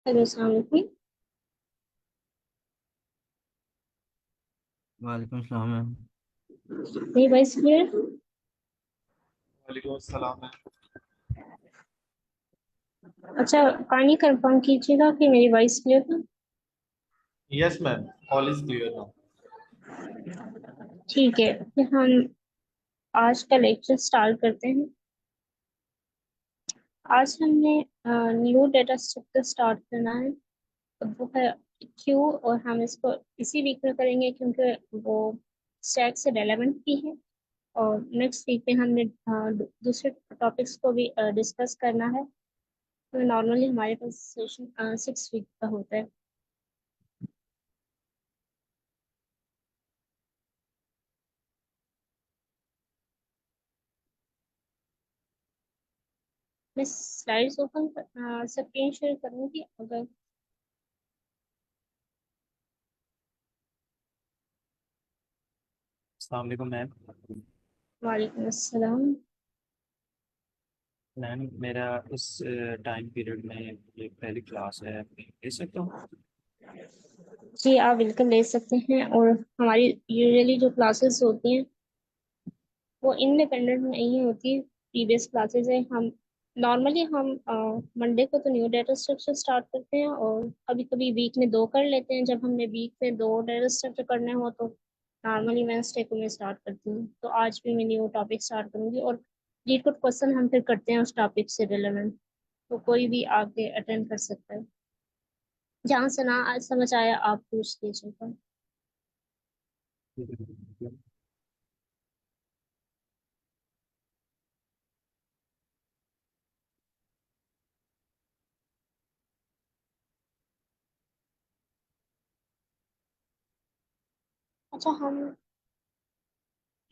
Hello, अस्सलाम वालेकुम। वालेकुम सलाम मैम। मेरी वॉइस क्लियर? वालेकुम अस्सलाम मैम। अच्छा, पानी कंफर्म कीजिएगा कि मेरी वॉइस क्लियर था। Yes ma'am, all is clear now. ठीक है, फिर हम आज का लेक्चर स्टार्ट करते हैं। आज हमने न्यू डेटा स्ट्रक्चर स्टार्ट करना है। अब वो है क्यू, और हम इसको इसी वीक में करेंगे क्योंकि वो स्टैक से रेलेवेंट भी है। और नेक्स्ट वीक में हमने दूसरे टॉपिक्स को भी डिस्कस करना है। तो नॉर्मली हमारे पास सेशन 6 वीक का होता है। मैं स्लाइड्स ओपन स्क्रीन शेयर करूंगी अगर। अस्सलाम वालेकुम मैम। वालेकुम अस्सलाम। मैम मेरा उस टाइम पीरियड में ये पहली क्लास है, ले सकता हूँ? जी, आप बिल्कुल ले सकते हैं। और हमारी यूजुअली जो क्लासेस होती हैं वो इंडिपेंडेंट नहीं होती। प्रीवियस क्लासेस है, हम नॉर्मली हम मंडे को तो न्यू डाटा स्ट्रक्चर स्टार्ट करते हैं, और कभी कभी वीक में दो कर लेते हैं। जब हमने वीक में दो डाटा स्ट्रक्चर करने हो तो नॉर्मली वेंसडे को मैं स्टार्ट करती हूँ। तो आज भी मैं न्यू टॉपिक स्टार्ट करूंगी, और लीड कुछ क्वेश्चन हम फिर करते हैं उस टॉपिक से रिलेवेंट। तो कोई भी आके अटेंड कर सकता है। जहाँ से ना आज समझ आया आप पूछ लीजिएगा। अच्छा, हम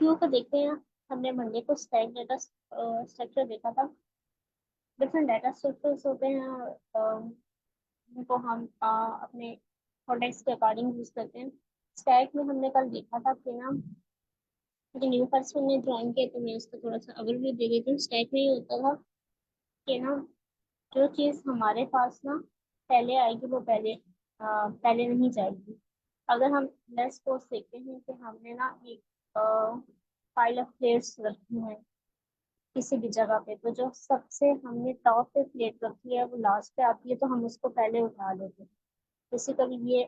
क्यों को देखते हैं। हमने मंडे को स्टैक डेटा स्ट्रक्चर देखा था। डिफरेंट डाटा स्ट्रक्चर्स होते हैं, उनको हम अपने कॉन्टेक्स्ट के अकॉर्डिंग यूज करते हैं। स्टैक में हमने कल देखा था कि ना, मुझे न्यू पर्सन ने ज्वाइन किया तो मैं उसका थोड़ा सा ओवरव्यू दे देती हूँ। स्टैक में ये होता था कि ना, जो चीज़ हमारे पास ना पहले आएगी वो पहले नहीं जाएगी। अगर हम लेट्स सपोज देखते हैं कि हमने ना एक फाइल ऑफ प्लेट्स रखी है किसी भी जगह पे, तो जो सबसे हमने टॉप पे प्लेट रखी है वो लास्ट पे आती है, तो हम उसको पहले उठा लेते हैं। बेसिकली ये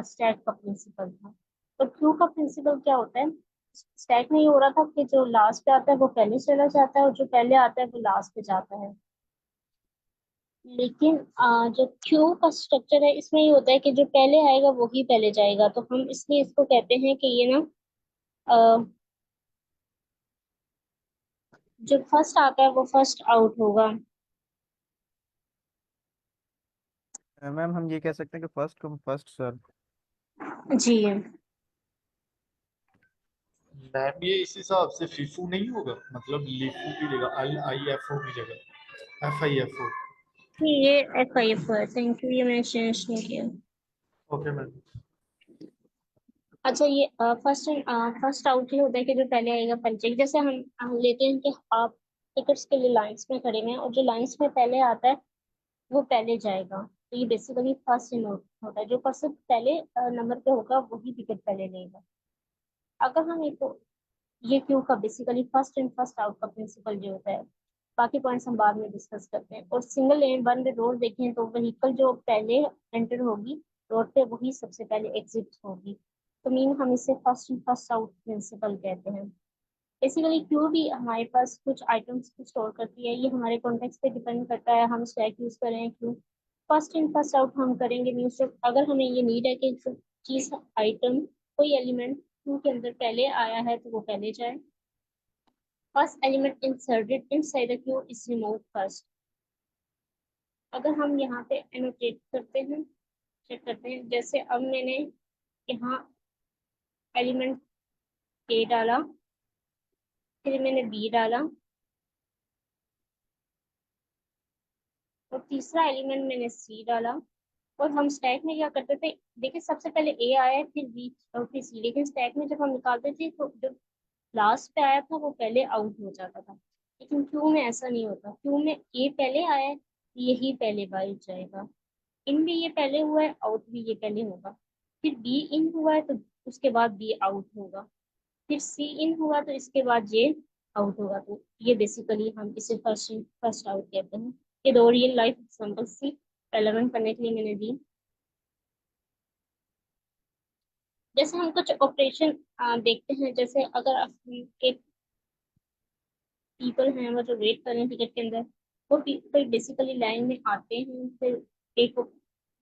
स्टैक का प्रिंसिपल था। तो क्यू का प्रिंसिपल क्या होता है। स्टैक में ये हो रहा था कि जो लास्ट पे आता है वो पहले चला जाता है, और जो पहले आता है वो लास्ट पे जाता है। लेकिन जो क्यू का स्ट्रक्चर है इसमें ये होता है कि जो पहले आएगा वही पहले जाएगा। तो हम इसलिए इसको कहते हैं कि ये ना, अ, जो फर्स्ट आता है वो फर्स्ट आउट होगा। मैम हम ये कह सकते हैं कि फर्स्ट कम फर्स्ट सर्व। जी। मैम ये इस हिसाब से फीफू नहीं होगा, मतलब लीफू की जगह एल आई एफ ओ की जगह एफ आई एफ ओ। ये एफ आई एफ है, थैंक यू, ये मैंने चेंज नहीं किया। Okay ma'am. अच्छा, ये फर्स्ट आउट ही होता है कि जो पहले आएगा पहले जाएगा। जैसे हम लेते हैं कि आप टिकट्स के लिए लाइंस में खड़े हैं, और जो लाइंस में पहले आता है वो पहले जाएगा। तो ये बेसिकली फर्स्ट इन होता है। जो पर्सन पहले नंबर पे होगा वही टिकट पहले लेगा। अगर हम ये क्यों का basically first in first out का प्रिंसिपल जो होता है। बाकी पॉइंट्स हम बाद में डिस्कस करते हैं। और सिंगल लेन वन में रोड देखें तो व्हीकल जो पहले एंटर होगी रोड पे वही सबसे पहले एग्जिट होगी। तो मीन हम इसे first in first out principle कहते हैं। बेसिकली क्यू भी हमारे पास कुछ आइटम्स को स्टोर करती है। ये हमारे कॉन्टेक्स्ट पे डिपेंड करता है हम स्टैक यूज करें Q. First in first out हम करेंगे न्यूज। अगर हमें ये नीड है कि चीज आइटम कोई एलिमेंट क्यू के अंदर पहले आया है तो वो पहले जाए। First element inserted inside the Q is removed first. अगर हम यहाँ पे एनोटेट करते हैं, चेक करते हैं, जैसे अब मैंने यहाँ एलिमेंट ए डाला, फिर मैंने बी डाला, और तीसरा एलिमेंट मैंने सी डाला। और हम स्टैक में क्या करते थे, देखिए सबसे पहले ए आया फिर बी और फिर सी, लेकिन स्टैक में जब हम निकालते थे तो जो लास्ट पे आया था वो पहले आउट हो जाता था। लेकिन क्यू में ऐसा नहीं होता। क्यू में ए पहले आया है, यही पहले बाइट जाएगा। इन भी ये पहले हुआ है, आउट भी ये पहले होगा। फिर बी इन हुआ है तो उसके बाद बी आउट होगा। फिर सी इन हुआ तो इसके बाद ये आउट होगा। तो ये बेसिकली हम इसे फर्स्ट इन फर्स्ट आउट कहते हैं। ये दो रियल लाइफ एग्जाम्पल सी रेलेवेंट करने के लिए मैंने दी। जैसे हम कुछ ऑपरेशन देखते हैं, जैसे अगर एक पीपल हैं वो जो वेट कर रहे हैं टिकट के अंदर, वो पीपल बेसिकली लाइन में आते हैं। फिर एक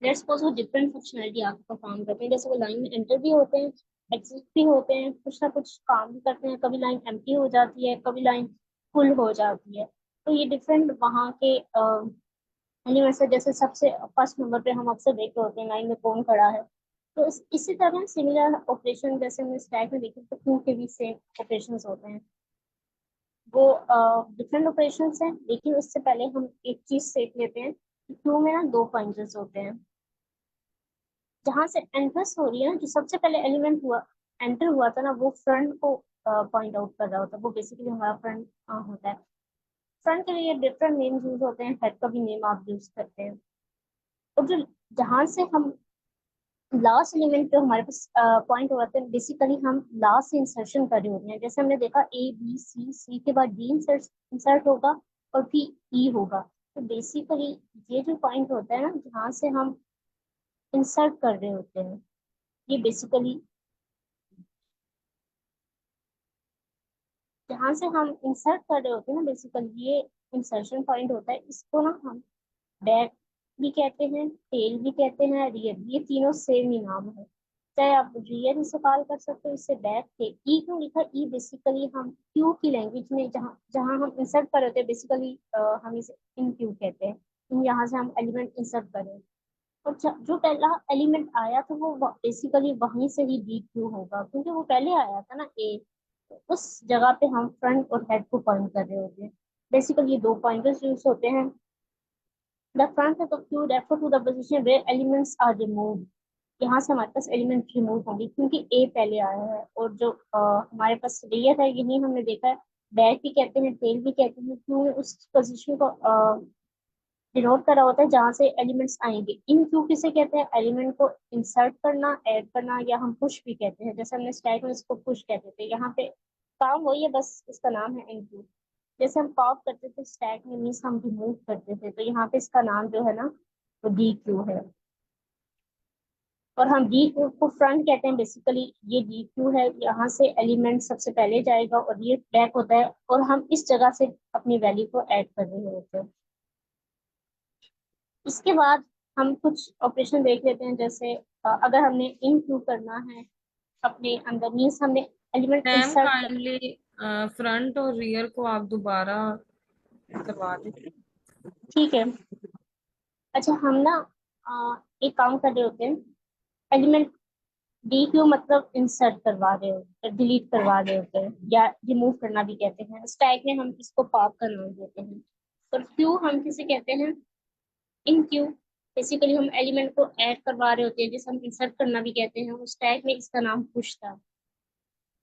लेट्स सपोज वो डिफरेंट फंक्शनलिटी आपको परफॉर्म करते हैं, जैसे वो लाइन में एंटर भी होते हैं, एग्जिट भी होते हैं, कुछ ना कुछ काम भी करते हैं। कभी लाइन एम्प्टी हो जाती है, कभी लाइन फुल हो जाती है। तो ये डिफरेंट वहाँ के एलिमेंट्स है। जैसे सबसे फर्स्ट नंबर पे हम अक्सर देख रहे होते हैं लाइन में कौन खड़ा है। तो इसी तरह सिमिलर ऑपरेशन जैसे हमने स्टैक में देखे तो क्यू के भी सेम ऑपरेशन होते हैं। वो डिफरेंट ऑपरेशंस हैं, लेकिन उससे पहले हम एक चीज सीख लेते हैं कि क्यू में ना दो पॉइंटर्स होते हैं। जहां से एंट्रेंस हो रही है ना, जो सबसे पहले एलिमेंट हुआ एंटर हुआ था ना, वो फ्रंट को पॉइंट आउट कर रहा होता है। वो बेसिकली हमारा फ्रंट होता है। फ्रंट के लिए डिफरेंट नेम यूज होते हैं, हेड का भी नेम आप यूज करते हैं। और जो जहां से हम लास्ट एलिमेंट जो हमारे पास पॉइंट हो जाते हैं, बेसिकली हम लास्ट से इंसर्शन कर रहे होते हैं। जैसे हमने देखा ए बी सी, सी के बाद डी इंसर्ट इंसर्ट होगा और फिर ई होगा। तो बेसिकली ये जो पॉइंट होता है ना, जहाँ से हम इंसर्ट कर रहे होते हैं, ये बेसिकली जहाँ से हम इंसर्ट कर रहे होते हैं ना, बेसिकली ये इंसर्शन पॉइंट होता है। इसको ना हम बैक भी कहते हैं, टेल भी कहते हैं, रियर भी, ये तीनों सेम ही नाम है। चाहे आप रियर इसे कॉल कर सकते हो, इससे बैक थे। ई क्यों लिखा? ई बेसिकली हम क्यू की लैंग्वेज में जहाँ जहाँ हम इंसर्ट कर रहे थे, बेसिकली हम इसे इन क्यू कहते हैं। इन यहाँ से हम एलिमेंट इंसर्ट करें, और जो पहला एलिमेंट आया तो वो बेसिकली वहीं से ही डी क्यू होगा, क्योंकि वो पहले आया था ना ए। उस जगह पे हम फ्रंट और हेड को पॉइंट कर रहे होते हैं। बेसिकली ये दो पॉइंटर्स यूज होते हैं। The front of queue refer to the position where elements are removed. यहाँ से हमारे पास एलिमेंट रिमूव होंगे क्योंकि ए पहले आया है। और जो हमारे पास रेयर है, यही हमने देखा है, बैक भी कहते हैं, टेल भी कहते हैं, क्यों उस पोजीशन को डिनोट करा होता है जहाँ से एलिमेंट्स आएंगे। इन क्यू किसे कहते हैं? एलिमेंट को इंसर्ट करना, ऐड करना, या हम पुश भी कहते हैं। जैसे हमने स्टैक में इसको पुश कहते थे, यहाँ पे काम वही है, बस इसका नाम है इन क्यू। जैसे हम पॉप करते थे स्टैक में, मीन्स हम रिमूव करते थे, तो यहाँ पे इसका नाम जो है ना, वो डी क्यू है। और हम डी क्यू को फ्रंट कहते हैं। बेसिकली ये डी क्यू है, यहाँ से एलिमेंट सबसे पहले जाएगा और ये बैक होता है, और हम इस जगह से अपनी वैल्यू को ऐड कर रहे होते हैं। इसके बाद हम कुछ ऑपरेशन देख लेते हैं। जैसे अगर हमने इंक्लूड करना है अपने अंदर, मीन्स हमने एलिमेंट मैम इंसर्ट कर। काइंडली फ्रंट और रियर को आप दोबारा करवा दें। ठीक है। अच्छा, हम ना एक काम कर रहे होते हैं, एलिमेंट डी क्यू मतलब इंसर्ट करवा रहे होते हैं, डिलीट करवा रहे होते हैं, या रिमूव करना भी कहते हैं। स्टैक में हम इसको पॉप का नाम देते हैं। और क्यू हम किसे कहते हैं? इन क्यू। बेसिकली हम एलिमेंट को ऐड करवा रहे होते हैं, जिसे हम इंसर्ट करना भी कहते हैं। उस टैग में इसका नाम पुश था,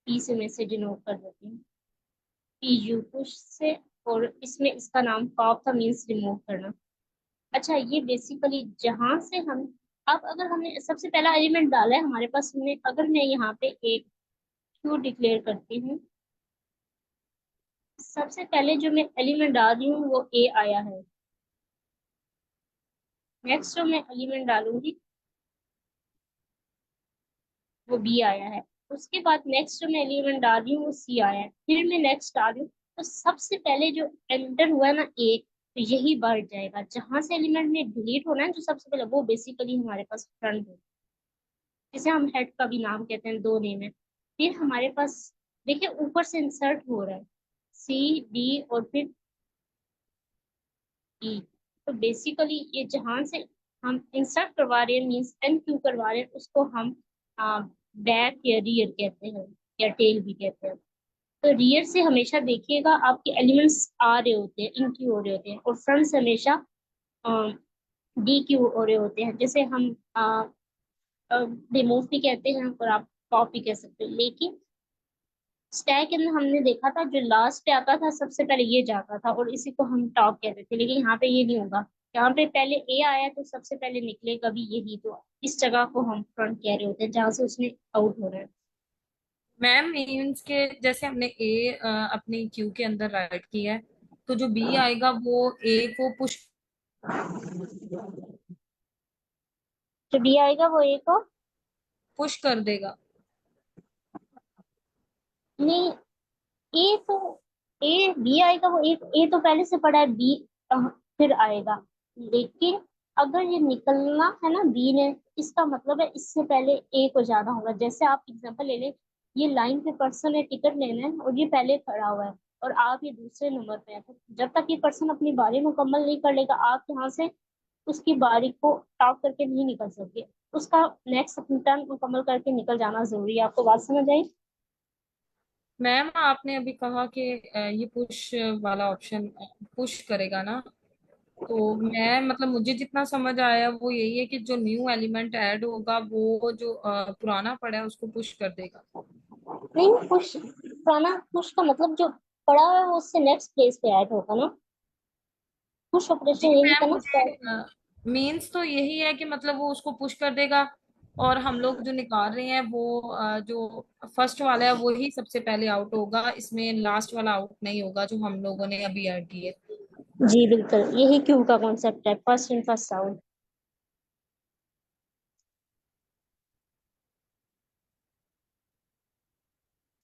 पी से मैं से डिनोट कर देती हूँ, पी यू पुश से। और इसमें इसका नाम पॉप था, मीन्स रिमूव करना। अच्छा, ये बेसिकली जहां से हम, अब अगर हमने सबसे पहला एलिमेंट डाला है हमारे पास, हमने अगर मैं यहाँ पे एक क्यू डिक्लेयर करती हूँ, सबसे पहले जो मैं एलिमेंट डाल रही हूँ वो ए आया है। नेक्स्ट जो मैं एलिमेंट डालूंगी वो बी आया है। उसके बाद नेक्स्ट जो मैं एलिमेंट डाल रही हूँ वो सी आया है। फिर मैं नेक्स्ट डाल रही हूँ, तो सबसे पहले जो एंटर हुआ है ना ए, तो यही बढ़ जाएगा। जहां से एलिमेंट ने डिलीट होना है जो सबसे पहले, वो बेसिकली हमारे पास फ्रंट है, जिसे हम हेड का भी नाम कहते हैं। दो नेम है। फिर हमारे पास देखिए ऊपर से इंसर्ट हो रहा है सी डी और फिर ई। तो बेसिकली ये जहां से हम इंसर्ट करवा रहे हैं, मीन्स एन क्यू करवा रहे हैं, उसको हम बैक या रियर कहते हैं, या टेल भी कहते हैं। तो रियर से हमेशा देखिएगा आपके एलिमेंट्स आ रहे होते हैं, इन क्यू हो रहे होते हैं, और फ्रंट से हमेशा डी क्यू हो रहे होते हैं। जैसे हम रिमूव भी कहते हैं और आप पॉप भी कह सकते हो। लेकिन स्टैक के अंदर हमने देखा था जो लास्ट पे आता था सबसे पहले ये जाता था, और इसी को हम टॉप कहते थे। लेकिन यहाँ पे ये नहीं होगा, यहाँ पे पहले ए आया तो सबसे पहले निकलेगा भी यही, तो इस जगह को हम फ्रंट कह रहे होते हैं जहां से उसने आउट हो रहा है। मैम मीन्स के जैसे हमने ए अपनी क्यू के अंदर राइट किया है, तो जो बी आएगा वो ए को पुश जो बी आएगा वो ए को, पुश कर देगा। नहीं, ए तो, ए बी आएगा वो, ए तो पहले से पड़ा है, बी फिर आएगा। लेकिन अगर ये निकलना है ना बी ने, इसका मतलब है इससे पहले ए को जाना होगा। जैसे आप एग्जांपल ले लें, ये लाइन पे पर्सन है, टिकट लेना है और ये पहले खड़ा हुआ है और आप ये दूसरे नंबर पे है, तो जब तक ये पर्सन अपनी बारी मुकम्मल नहीं कर लेगा आप यहाँ से उसकी बारी को टॉप करके नहीं निकल सकते। उसका नेक्स्ट अपनी टर्न मुकम्मल करके निकल जाना जरूरी है। आपको बात समझ आई? मैम आपने अभी कहा कि ये पुश वाला ऑप्शन पुश करेगा ना, तो मैं मतलब मुझे जितना समझ आया वो यही है कि जो न्यू एलिमेंट ऐड होगा वो जो पुराना पड़ा है उसको पुश कर देगा। नहीं, पुश पुराना, पुश का मतलब जो पड़ा हुआ है वो उससे नेक्स्ट प्लेस पे ऐड होगा ना। पुश जी ऑपरेशन यही था मैम ना स्टार्ट। मुझे मीन्स तो यही है कि मतलब वो उसको पुश कर देगा, और हम लोग जो निकाल रहे हैं वो जो फर्स्ट वाला है वो ही सबसे पहले आउट होगा, इसमें लास्ट वाला आउट नहीं होगा जो हम लोगों ने अभी ऐड किए। जी बिल्कुल, यही क्यू का कॉन्सेप्ट है, फर्स्ट इन फर्स्ट आउट।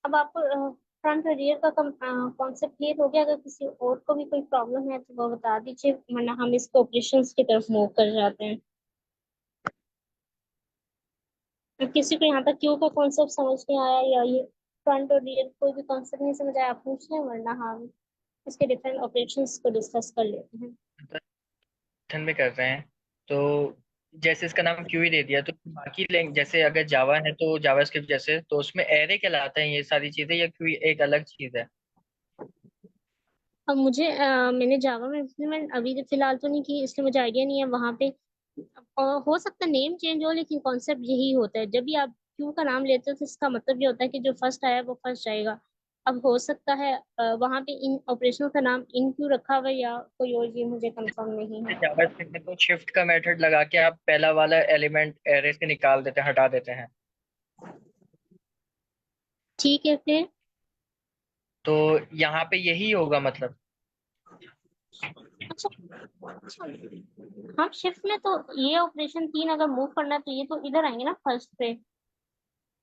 अब आपको फ्रंट और रियर का कॉन्सेप्ट क्लियर हो गया? अगर किसी और को भी कोई प्रॉब्लम है तो वो बता दीजिए, वरना हम इसको ऑपरेशंस की तरफ मूव कर जाते हैं। अब किसी को यहाँ तक क्यू का कॉन्सेप्ट समझ नहीं आया, या ये फ्रंट और रियर कोई भी कॉन्सेप्ट नहीं समझ आया, आप पूछ लें, वरना हम इसके डिफरेंट ऑपरेशंस को डिस्कस कर लेते हैं। पाइथन में कर रहे हैं तो जैसे इसका नाम क्यू ही दे दिया, तो बाकी लैंग जैसे अगर जावा है तो जावास्क्रिप्ट जैसे, तो उसमें एरे कहलाता है ये सारी चीजें, या क्यू एक अलग चीज है? अब मुझे मैंने जावा में इम्प्लीमेंट अभी तो फिलहाल तो नहीं की, इसलिए मुझे आइडिया नहीं है वहाँ पे। हो सकता है नेम चेंज हो, लेकिन कॉन्सेप्ट यही होता है। जब भी आप क्यू का नाम लेते हो तो इसका मतलब ये होता है कि जो फर्स्ट आया वो फर्स्ट जाएगा। अब हो सकता है वहाँ पे इन ऑपरेशनल का नाम इन क्यू रखा हुआ है या कोई और, ये मुझे कंफर्म नहीं है। जावास्क्रिप्ट में तो शिफ्ट का मेथड लगा के आप पहला वाला एलिमेंट एरे से निकाल देते हैं, हटा देते हैं। ठीक है फिर। तो यहाँ पे यही होगा मतलब। अच्छा, अच्छा, हम शिफ्ट में तो ये ऑपरेशन तीन अगर मूव करना है तो ये तो इधर आएंगे ना फर्स्ट पे।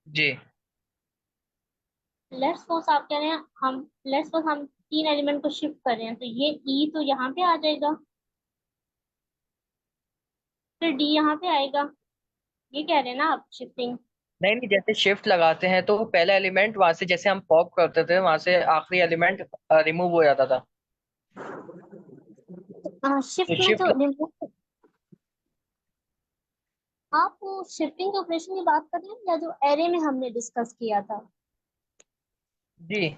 जी लेट्स सपोज आप कह रहे हैं हम, लेट्स सपोज हम तीन एलिमेंट को शिफ्ट कर रहे हैं, तो ये ई तो यहाँ पे आ जाएगा, फिर डी यहाँ पे आएगा। ये कह रहे हैं ना आप शिफ्टिंग? नहीं नहीं, जैसे शिफ्ट लगाते हैं तो पहला एलिमेंट वहां से, जैसे हम पॉप करते थे वहां से आखिरी एलिमेंट रिमूव हो जाता था। तो शिफ्ट में तो शिफ्ट रिमूव, आप वो शिफ्टिंग ऑपरेशन की बात कर रहे हैं या जो एरे में हमने डिस्कस किया था? जी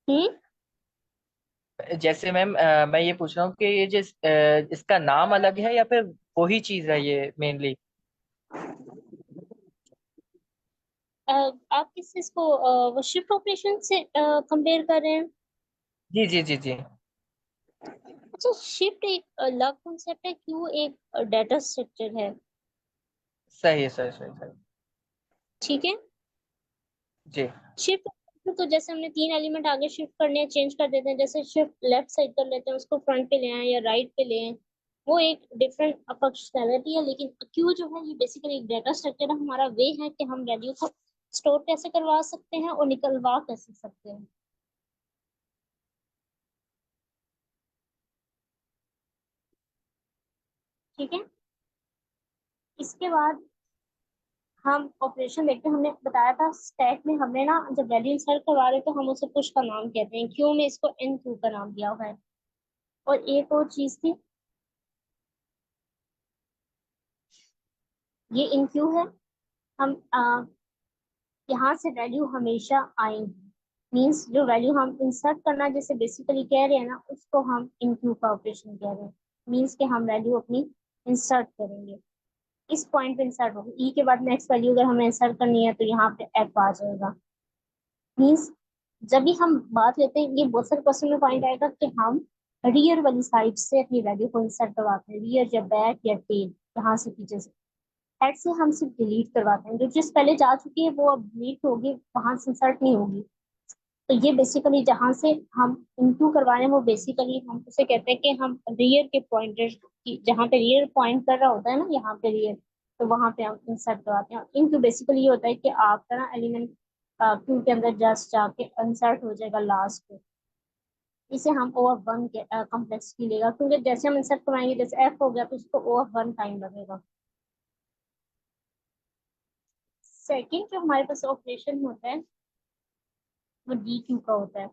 हम्म। जैसे मैम मैं ये पूछ रहा हूँ कि ये जिस इसका नाम अलग है या फिर वही चीज है ये मेनली? आप किस चीज को वो शिफ्ट ऑपरेशन से कंपेयर कर रहे हैं? जी जी जी जी। अच्छा, शिफ्ट एक अलग कॉन्सेप्ट है, क्यों एक डाटा स्ट्रक्चर है। सही है, सही सही सही। ठीक है। जी शिफ्ट तो जैसे हमने तीन एलिमेंट आगे शिफ्ट करने हैं, चेंज कर देते हैं, जैसे शिफ्ट लेफ्ट साइड कर लेते हैं, उसको फ्रंट पे ले आए या राइट पे ले आए, वो एक डिफरेंट फंक्शनैलिटी है। लेकिन क्यू जो है ये बेसिकली एक डाटा स्ट्रक्चर है, हमारा वे है कि हम वैल्यू को स्टोर कैसे करवा सकते हैं और निकलवा कैसे सकते हैं। ठीक है। इसके बाद हम ऑपरेशन देखते हैं। हमने बताया था स्टैक में हमने ना जब वैल्यू इंसर्ट करवा रहे तो हम उसे पुश का नाम कहते हैं, क्यू में इसको एन क्यू का नाम दिया हुआ है। और एक और चीज थी, ये इन क्यू है। हम यहाँ से वैल्यू हमेशा आएंगी, मीन्स जो वैल्यू हम इंसर्ट करना जैसे बेसिकली कह रहे हैं ना, उसको हम इन क्यू का ऑपरेशन कह रहे हैं। मीन्स कि हम वैल्यू अपनी इंसर्ट करेंगे, इस पॉइंट पे इंसर्ट होगी। ई के बाद नेक्स्ट वैल्यू अगर हमें इंसर्ट करनी है तो यहाँ पे एफ आ जाएगा। मीन्स जब भी हम बात लेते हैं, ये बहुत सारे क्वेश्चन में पॉइंट आएगा कि हम रियर वाली साइड से अपनी वैल्यू को इंसर्ट करवाते हैं, रियर या बैक या टेल, यहाँ से पीछे से। हेड से हम सिर्फ डिलीट करवाते हैं, जो चीज पहले जा चुकी है वो अब डिलीट होगी, वहां से इंसर्ट नहीं होगी। तो ये बेसिकली जहां से हम इंटू करवा रहे हैं वो बेसिकली हम उसे कहते हैं कि हम रियर के पॉइंटर की, जहाँ पे रियर पॉइंट कर रहा होता है ना, यहाँ पे रियर, तो वहां पे हम इंसर्ट करवाते हैं। इंटू बेसिकली ये होता है कि आपका ना एलिमेंट क्यू के अंदर जस्ट जाके इंसर्ट हो जाएगा लास्ट पे। इसे हम ओवर वन के कॉम्प्लेक्सिटी लेगा, क्योंकि जैसे हम इंसर्ट करवाएंगे, जैसे एफ हो गया तो इसको ओवर वन टाइम लगेगा। सेकंड जो हमारे पास ऑपरेशन होता है वो डी क्यू का होता है।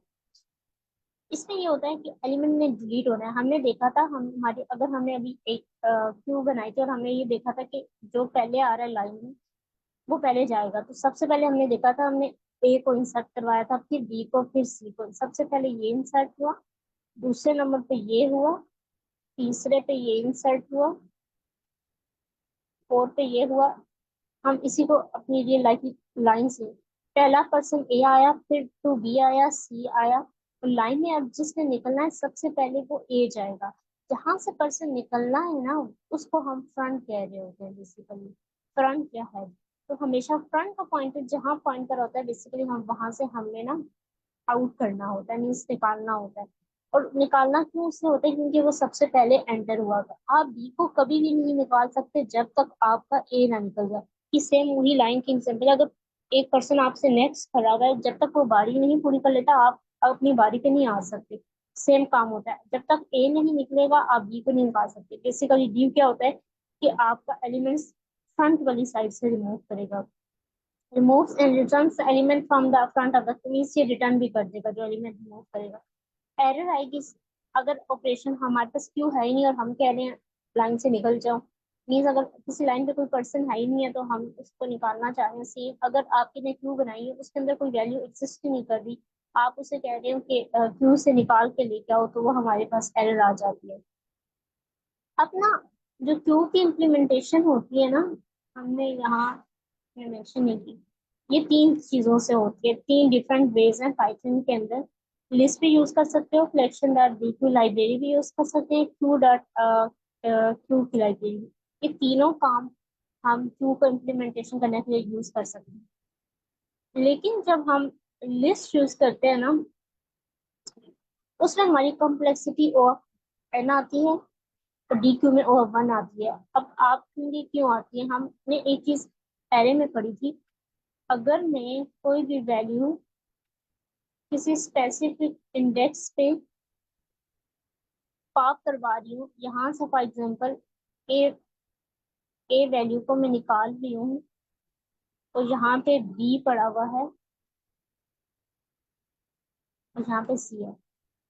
इसमें ये होता है कि एलिमेंट ने डिलीट होना है। हमने देखा था, हम हमारे अगर हमने अभी एक क्यू बनाई थी और हमने ये देखा था कि जो पहले आ रहा है लाइन में वो पहले जाएगा, तो सबसे पहले हमने देखा था, हमने ए को इंसर्ट करवाया था, फिर बी को, फिर सी को। सबसे पहले ये इंसर्ट हुआ, दूसरे नंबर पे ये हुआ, तीसरे पे ये इंसर्ट हुआ, फोर्थ पे ये हुआ। हम इसी को अपनी रियल लाइफ लाइन से, पहला पर्सन ए आया, फिर टू बी आया, सी आया, और लाइन में अब जिसने निकलना है सबसे पहले वो ए जाएगा। जहां से पर्सन निकलना है ना, उसको हम फ्रंट कह रहे होते हैं बेसिकली, फ्रंट या हेड। तो हमेशा फ्रंट का पॉइंटर जहां पॉइंट कर होता है, बेसिकली हम वहां से हमें ना आउट करना होता है, मीन्स निकालना होता है। और निकालना क्यों उससे होता है, क्योंकि वो सबसे पहले एंटर हुआ था। आप बी को कभी भी नहीं निकाल सकते जब तक आपका ए ना निकल जाए। कि सेम वही लाइन की एग्जाम्पल, अगर एक पर्सन आपसे नेक्स्ट खड़ा हुआ है, जब तक वो बारी नहीं पूरी कर लेता आप अपनी बारी पे नहीं आ सकते। सेम काम होता है, जब तक ए नहीं निकलेगा आप बी को नहीं निकाल सकते। बेसिकली डी क्या होता है कि आपका एलिमेंट्स फ्रंट वाली साइड से रिमूव करेगा, removes and returns element from the front of the, means ये रिटर्न भी कर देगा जो एलिमेंट रिमूव करेगा। एरर आएगी अगर ऑपरेशन हमारे पास क्यू है ही नहीं और हम कह रहे हैं लाइन से निकल जाओ। मीन्स अगर किसी लाइन पे कोई पर्सन है ही नहीं है तो हम उसको निकालना चाह रहे हैं। सेम अगर आपने ने क्यू बनाई है, उसके अंदर कोई वैल्यू एग्जिस्ट ही नहीं कर रही, आप उसे कह रहे हो कि क्यू से निकाल के लेके आओ, तो वो हमारे पास एरर आ जाती है। अब ना जो क्यू की इम्प्लीमेंटेशन होती है ना, हमने यहाँ मेंशन नहीं की। ये तीन चीजों से होती है, तीन डिफरेंट वेज हैं पाइथन के अंदर। लिस्ट भी यूज कर सकते हो, collection dot D Q library भी यूज कर सकते हैं, क्यू डॉट क्यू की लाइब्रेरी। ये तीनों काम हम क्यू को इम्प्लीमेंटेशन करने के लिए यूज कर सकते हैं। लेकिन जब हम लिस्ट यूज करते हैं ना, उसमें हमारी कॉम्प्लेक्सिटी और एन आती है और डी क्यू में और वन आती है। अब आपके लिए क्यों आती है, हमने एक चीज पहले में पढ़ी थी। अगर मैं कोई भी वैल्यू किसी स्पेसिफिक इंडेक्स पे पॉप करवा रही हूँ, यहाँ से for example A A value को मैं निकाल रही हूँ, तो यहाँ पे बी पड़ा हुआ है और यहाँ पे सी है।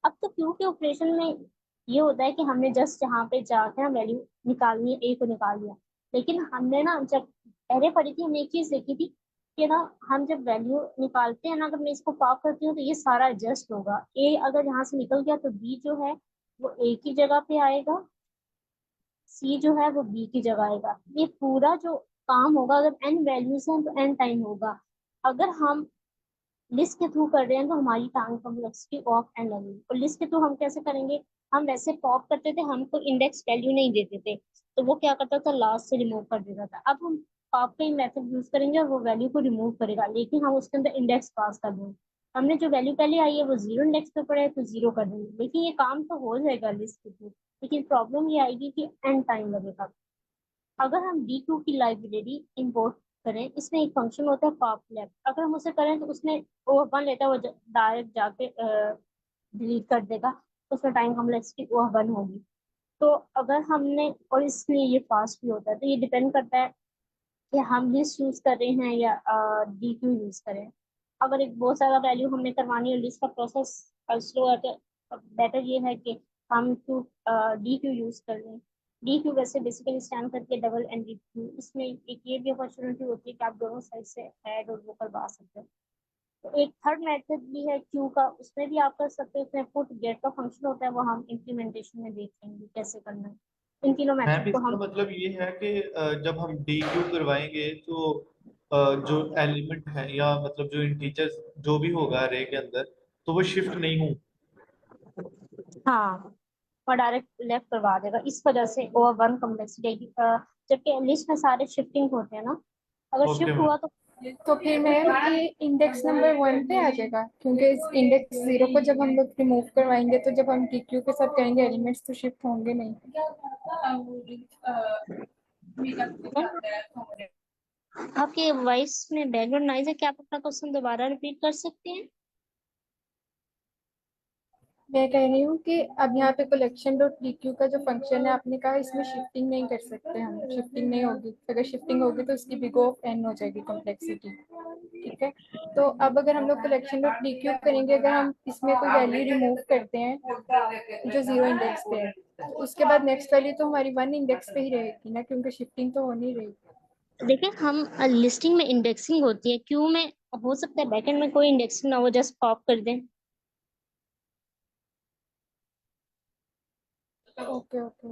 अब तो क्यू के ऑपरेशन में ये होता है कि हमने जस्ट यहाँ पे जाके ना वैल्यू निकालनी है, ए को निकाल लिया। लेकिन हमने ना जब पहले पढ़ी थी, हमने एक चीज देखी थी कि ना हम जब वैल्यू निकालते हैं ना, अगर मैं इसको पॉप करती हूँ तो ये सारा एडजस्ट होगा। ए अगर यहाँ से निकल गया तो बी जो है वो ए की जगह पे आएगा, सी जो है वो बी की जगह आएगा। ये पूरा जो काम होगा, अगर एन वैल्यूज हैं तो एन टाइम होगा। अगर हम लिस्ट के थ्रू कर रहे हैं तो हमारी टाइम कॉम्प्लेक्सिटी ऑफ एन लगेगी। और लिस्ट के थ्रू हम कैसे करेंगे, हम वैसे पॉप करते थे, हमको इंडेक्स वैल्यू नहीं देते थे, तो वो क्या करता था, लास्ट से रिमूव कर देता था। अब हम पॉप का ही मेथड यूज करेंगे और वो वैल्यू को रिमूव करेगा, लेकिन हम उसके अंदर इंडेक्स पास कर देंगे। हमने जो वैल्यू पहले आई है वो जीरो इंडेक्स पे पड़े है तो जीरो कर देंगे, लेकिन ये काम तो हो जाएगा लिस्ट के थ्रू। लेकिन प्रॉब्लम ये आएगी कि एन टाइम लगेगा। अगर हम डी क्यू की लाइब्रेरी इंपोर्ट करें, इसमें एक फंक्शन होता है पॉप लेफ्ट, अगर हम उसे करें तो उसमें वो वन लेता है, वो डायरेक्ट जाके डिलीट कर देगा, उसमें टाइम कॉम्प्लेक्सिटी वो वन होगी। तो अगर हमने, और इसलिए ये फास्ट भी होता है, तो ये डिपेंड करता है कि हम लिस्ट यूज कर रहे हैं या डी क्यू यूज करें। अगर एक बहुत सारा वैल्यू हमने करवानी है, लिस्ट का प्रोसेस स्लो है, तो बेटर ये है कि हम क्यू डी क्यू यूज कर लें। डी क्यू वैसे बेसिकली स्टैंड करके डबल एंड क्यू, इसमें एक ये भी अपॉर्चुनिटी होती है कि आप दोनों साइड से ऐड और वो करवा सकते हैं। तो एक थर्ड मेथड भी है क्यू का, उसमें भी आप कर सकते हैं, उसमें पुट गेट का फंक्शन होता है, वो हम इम्प्लीमेंटेशन में देखेंगे कैसे करना है। इन तीनों मैम मेथड को इसका हम, मतलब ये है कि जब हम डी क्यू करवाएंगे तो जो एलिमेंट है या मतलब जो इंटीजर्स जो भी होगा अरे के अंदर, तो वो शिफ्ट नहीं हो। हाँ, और डायरेक्ट लेफ्ट करवा देगा, इस वजह से ओवर वन कम्प्लेक्सिटी। जबकि लिस्ट में सारे शिफ्टिंग होते हैं ना, अगर ओके शिफ्ट मैम। हुआ तो तो फिर मैम ये इंडेक्स नंबर 1 पे आ जाएगा, क्योंकि इस इंडेक्स 0 को जब हम लोग रिमूव करवाएंगे तो जब हम DQ के साथ करेंगे एलिमेंट्स तो शिफ्ट होंगे नहीं। आपके वॉइस में बैकग्राउंड नॉइज है, क्या आप अपना क्वेश्चन दोबारा रिपीट कर सकते हैं? मैं कह रही हूँ कि अब यहाँ पे कलेक्शन डॉट DQ का जो फंक्शन है, आपने कहा इसमें शिफ्टिंग नहीं कर सकते हम, शिफ्टिंग नहीं होगी, अगर शिफ्टिंग होगी तो इसकी बिग ऑफ n हो जाएगी कॉम्प्लेक्सिटी। ठीक है, तो अब अगर हम लोग कलेक्शन डॉट DQ करेंगे, अगर हम इसमें कोई वैल्यू रिमूव करते हैं जो 0 इंडेक्स पे है, तो उसके बाद नेक्स्ट वैल्यू तो हमारी 1 इंडेक्स पे ही रहेगी ना, क्योंकि शिफ्टिंग तो हो नहीं रही। देखिए, हम लिस्टिंग में इंडेक्सिंग होती है, क्यू में हो सकता है बैकएंड में कोई इंडेक्सिंग ना हो, जस्ट पॉप कर दें। Okay okay.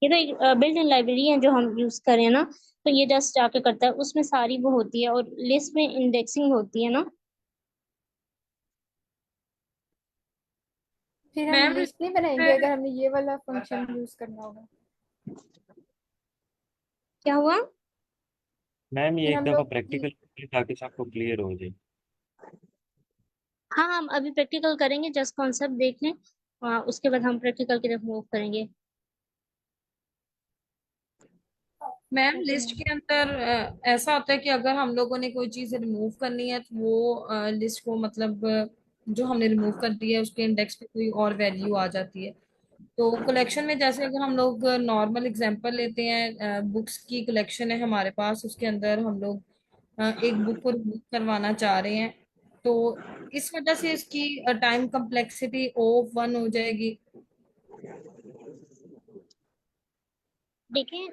ये तो एक बिल्ट इन लाइब्रेरी है जो हम यूज करें ना, तो ये जस्ट जाके करता है, उसमें सारी वो होती है, और लिस्ट में इंडेक्सिंग होती है ना। फिर हम मैम लिस्ट नहीं बनाएंगे अगर हमने ये वाला फंक्शन यूज करना होगा। क्या हुआ? मैम ये फिर एक हम दफ़ा लोग प्रैक्टिकल ताकि सबको क्लियर हो जाए। हाँ, हम अभी प्रैक्टिकल करेंगे, जस्ट कॉन्सेप्ट देख लें, उसके बाद हम प्रैक्टिकल की तरफ मूव करेंगे। Ma'am okay list ma'am. के अंदर ऐसा होता है कि अगर हम लोगों ने कोई चीज रिमूव करनी है तो वो लिस्ट को मतलब जो हमने रिमूव कर दिया है उसके इंडेक्स पे कोई और वैल्यू आ जाती है। तो कलेक्शन में जैसे अगर हम लोग नॉर्मल एग्जांपल लेते हैं, बुक्स की कलेक्शन है हमारे पास, उसके अंदर हम लोग एक बुक को रिमूव करवाना चाह रहे हैं, तो इस वजह से इसकी टाइम कम्प्लेक्सिटी ओ 1 हो जाएगी। देखिए,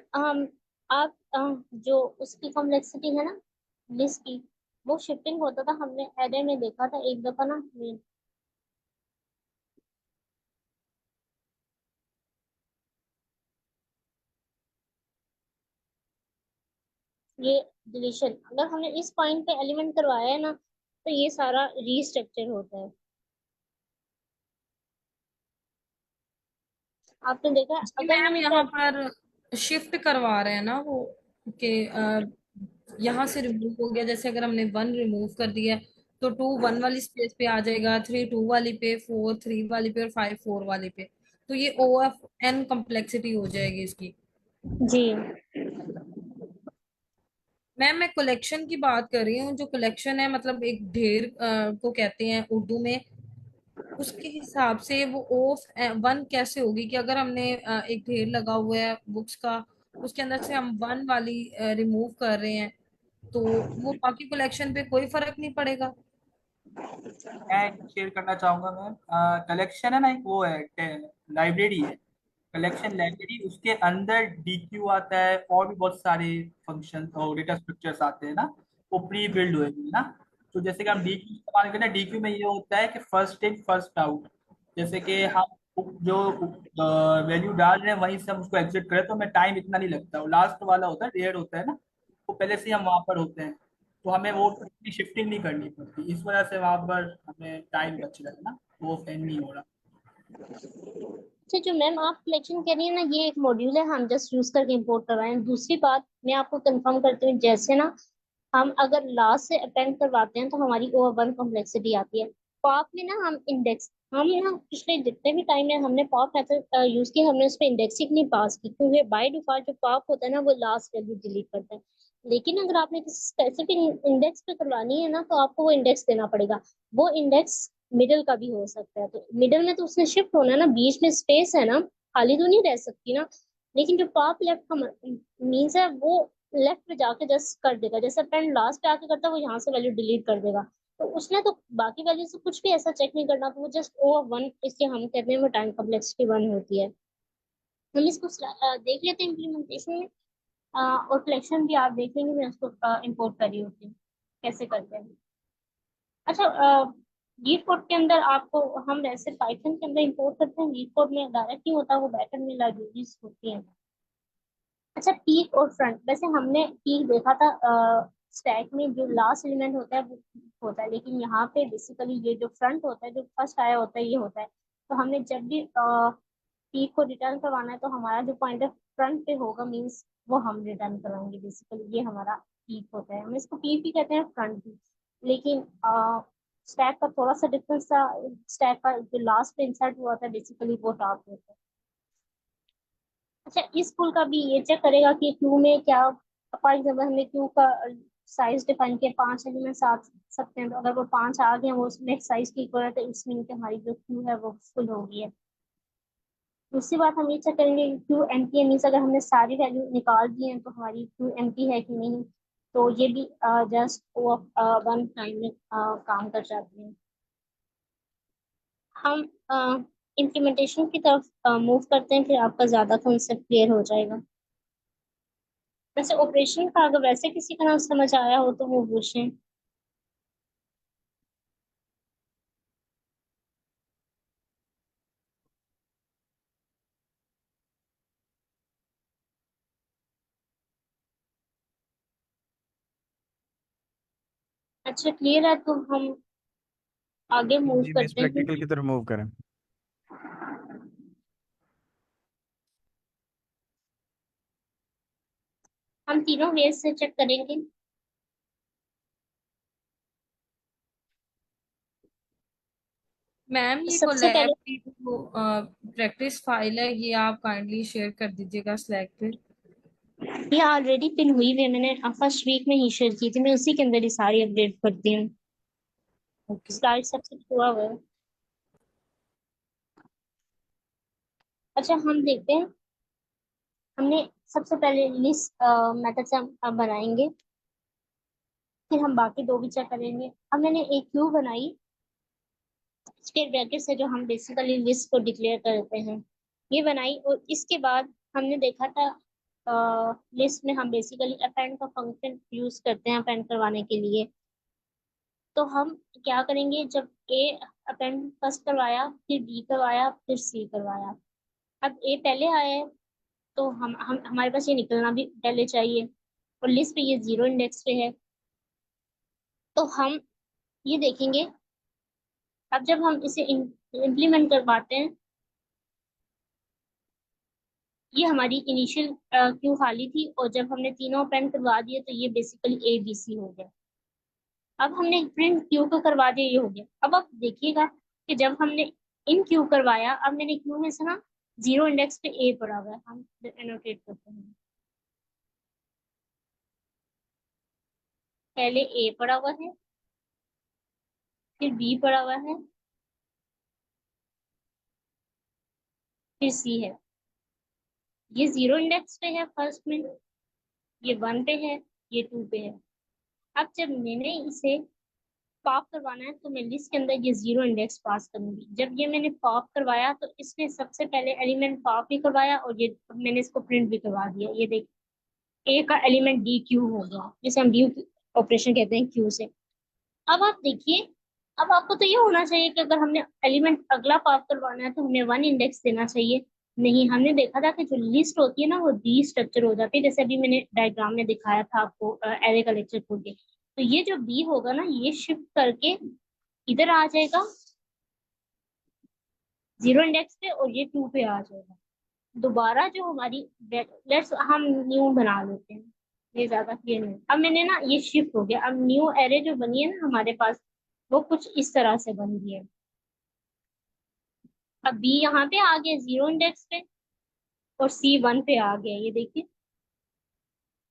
आप जो उसकी कॉम्प्लेक्सिटी है ना लिस्ट की, वो शिफ्टिंग होता था, हमने एडर में देखा था एक दफा ना। ये डिलीशन, अगर हमने इस पॉइंट पे एलिमेंट करवाया है ना, तो ये सारा रीस्ट्रक्चर होता है। आपने देखा है, जी अगर मैम, मैंने यहाँ पर शिफ्ट करवा रहे हैं ना वो, कि यहाँ से रिमूव हो गया, जैसे अगर हमने 1 रिमूव कर दिया है, तो 2 1 वाली स्पेस पे आ जाएगा, 3 2 वाली पे, 4 3 वाली पे और 5 4 वाली पे। तो ये ओ एफ एन कम्प्लेक्सिटी हो जाएगी इसकी। जी, मैम मैं कलेक्शन की बात कर रही हूँ, जो कलेक्शन है मतलब एक ढेर को कहते हैं उर्दू में, उसके हिसाब से वो ऑफ 1 कैसे होगी कि अगर हमने एक ढेर लगा हुआ है बुक्स का, उसके अंदर से हम 1 वाली रिमूव कर रहे हैं, तो वो बाकी कलेक्शन पे कोई फर्क नहीं पड़ेगा। मैं शेयर करना चाहूंगा मैम। कलेक्शन है ना, एक वो है, लाइब्रेरी है, कलेक्शन लाइब्रेरी, उसके अंदर DQ आता है और भी बहुत सारे फंक्शन और डेटा स्ट्रक्चर्स आते हैं ना, वो प्री बिल्ड हुए हैं ना। तो जैसे कि हम DQ इस्तेमाल करते हैं, DQ में ये होता है कि फर्स्ट इन फर्स्ट आउट, जैसे कि हम जो वैल्यू डाल रहे हैं वहीं से हम उसको एग्जिट करें तो हमें टाइम इतना नहीं लगता, वो लास्ट वाला होता है, रेयर होता है ना, वो पहले से ही हम वहां पर होते हैं, तो हमें वो इतनी शिफ्टिंग नहीं करनी पड़ती, इस वजह से वहां पर हमें टाइम बच रहा है ना, वो फैन नहीं हो रहा। अच्छा, जो मैम आप सिलेक्शन कर रही है ना, ये एक मॉड्यूल है, हम जस्ट यूज करके इंपोर्ट करवाएं हैं। दूसरी बात मैं आपको कंफर्म करती हूँ, जैसे ना हम अगर लास्ट से अटेंड करवाते हैं तो हमारी ओवर वन कॉम्प्लेक्सिटी आती है। पॉप में ना हम इंडेक्स, हम ना पिछले जितने भी टाइम में हमने पॉप मेथड यूज किया, हमने उस पर इंडेक्सिंग नहीं पास की, क्योंकि बाय डिफॉल्ट जो पॉप होता है ना वो लास्ट वैल्यू डिलीट करता है। लेकिन अगर आपने किसी स्पेसिफिक इंडेक्स पे करवानी है ना, तो आपको वो इंडेक्स देना पड़ेगा। वो इंडेक्स मिडिल का भी हो सकता है, तो मिडिल में तो उसने शिफ्ट होना है ना, बीच में स्पेस है ना, खाली तो नहीं रह सकती ना। लेकिन जो पॉप लेफ्ट का मीन्स है, वो लेफ्ट पे जाके जस्ट कर देगा, जैसे पेन लास्ट पे आके करता है, वो यहाँ से वैल्यू डिलीट कर देगा। तो उसने तो बाकी वैल्यू से कुछ भी ऐसा चेक नहीं करना, तो वो जस्ट ओवर वन, इसलिए हम कहते हैं वो टाइम कॉम्प्लेक्सिटी 1 होती है। हम इसको देख लेते हैं इम्प्लीमेंटेशन में, और कलेक्शन भी आप देख लेंगे, मैं उसको इंपोर्ट कर रही होती हूँ कैसे करते हैं। अच्छा, लीड कोड के अंदर आपको, हम वैसे पाइथन के अंदर इंपोर्ट करते हैं, लीड कोड में डायरेक्ट नहीं होता, वो बैकएंड में लाइब्रेरीज होती हैं। अच्छा, पीक और फ्रंट, वैसे हमने पीक देखा था स्टैक में जो लास्ट एलिमेंट होता है वो होता है, लेकिन यहाँ पे बेसिकली ये जो फ्रंट होता है, जो फर्स्ट आया होता है, ये होता है। तो हमने जब भी पीक को रिटर्न करवाना है तो हमारा जो पॉइंटर फ्रंट पे होगा, मीन्स वो हम रिटर्न करवाएंगे। बेसिकली ये हमारा पीक होता है, हम इसको पीक भी कहते हैं, फ्रंट भी। लेकिन स्टैक का थोड़ा सा डिफरेंस था, स्टैक का जो लास्ट पे इंसर्ट हुआ था बेसिकली वो टॉप पे होता है। अच्छा, इस स्कूल का भी ये चेक करेगा कि क्यू में क्या, फॉर एग्जाम्पल हमने क्यू का साइज डिफाइन किया, 5 एलिमेंट्स आ सकते हैं, तो अगर वो 5 आ गए हैं, वो उसमें साइज की इक्वल है, तो इसमें कि हमारी जो क्यू है वो फुल हो गई है। दूसरी बात हम ये चेक करेंगे कि क्यू एम्प्टी है, मीन्स अगर हमने सारी वैल्यू निकाल दी हैं तो हमारी क्यू एम्प्टी है कि नहीं। तो ये भी जस्ट वो वन टाइम में काम कर जाती है। हम इम्प्लीमेंटेशन की तरफ मूव करते हैं, फिर आपका ज़्यादा कॉन्सेप्ट क्लियर हो जाएगा। वैसे ऑपरेशन का अगर वैसे किसी का ना समझ आया हो तो वो पूछें। अच्छा, क्लियर है तो हम आगे मूव जी मिस, करते हैं। प्रैक्टिकल की तरफ मूव करें। हम तीनों वेज से चेक करेंगे। मैम ये सबसे कोलैब पहले की जो प्रैक्टिस फाइल है ये आप काइंडली शेयर कर दीजिएगा स्लैक पे। ये ऑलरेडी पिन हुई हुई है, मैंने फर्स्ट वीक में ही शेयर की थी, मैं उसी के अंदर ही सारी अपडेट करती हूँ। ओके। स्लाइड सबसे हुआ हुआ है। अच्छा, हम देखते हैं। हमने सबसे पहले लिस्ट मेथड से हम बनाएंगे, फिर हम बाकी दो भी चेक करेंगे। अब मैंने एक क्यू बनाई, स्क्वायर ब्रैकेट से जो हम बेसिकली लिस्ट को डिक्लेयर करते हैं, ये बनाई। और इसके बाद हमने देखा था लिस्ट में हम बेसिकली अपेंड का फंक्शन यूज करते हैं अपेंड करवाने के लिए। तो हम क्या करेंगे, जब ए अपेंड फर्स्ट करवाया, फिर बी करवाया, फिर सी करवाया। अब ए पहले आया है तो हम हमारे पास ये निकलना भी पहले चाहिए, और लिस्ट पे ये 0 इंडेक्स पे है। तो हम ये देखेंगे, अब जब हम इसे इम्प्लीमेंट करवाते हैं, ये हमारी इनिशियल क्यू खाली थी, और जब हमने तीनों अपेंड करवा दिए तो ये बेसिकली ए बी सी हो गया। अब हमने प्रिंट क्यू को करवा दिया, ये हो गया। अब आप देखिएगा कि जब हमने इन क्यू करवाया, अब मैंने क्यू में से ना 0 इंडेक्स पे ए पड़ा हुआ है, हम एनोटेट करते हैं। पहले ए पड़ा हुआ है, फिर बी पड़ा हुआ है, फिर सी है। ये 0 इंडेक्स पे है फर्स्ट में, ये 1 पे है, ये 2 पे है। अब जब मैंने इसे पॉप करवाना है तो मैं लिस्ट के अंदर ये 0 इंडेक्स पास करूंगी। जब ये मैंने पॉप करवाया तो इसने सबसे पहले एलिमेंट पॉप भी करवाया, और ये मैंने इसको प्रिंट भी करवा दिया। ये देख, ए का एलिमेंट डी क्यू हो गया, जिसे हम डी ऑपरेशन कहते हैं क्यू से। अब आप देखिए, अब आपको तो ये होना चाहिए कि अगर हमने एलिमेंट अगला पॉप करवाना है तो हमें 1 इंडेक्स देना चाहिए। नहीं, हमने देखा था कि जो लिस्ट होती है ना वो डी स्ट्रक्चर हो जाती है, जैसे अभी मैंने डायग्राम में दिखाया था आपको एरे का लेक्चर खोल के। तो ये जो बी होगा ना, ये शिफ्ट करके इधर आ जाएगा 0 इंडेक्स पे, और ये 2 पे आ जाएगा। दोबारा जो हमारी, लेट्स हम न्यू बना लेते हैं, ये ज्यादा क्लियर नहीं। अब मैंने ना ये शिफ्ट हो गया, अब न्यू एरे जो बनी है ना हमारे पास, वो कुछ इस तरह से बन गई है। अब बी यहाँ पे आ गया 0 इंडेक्स पे, और सी 1 पे आ गया। ये देखिए,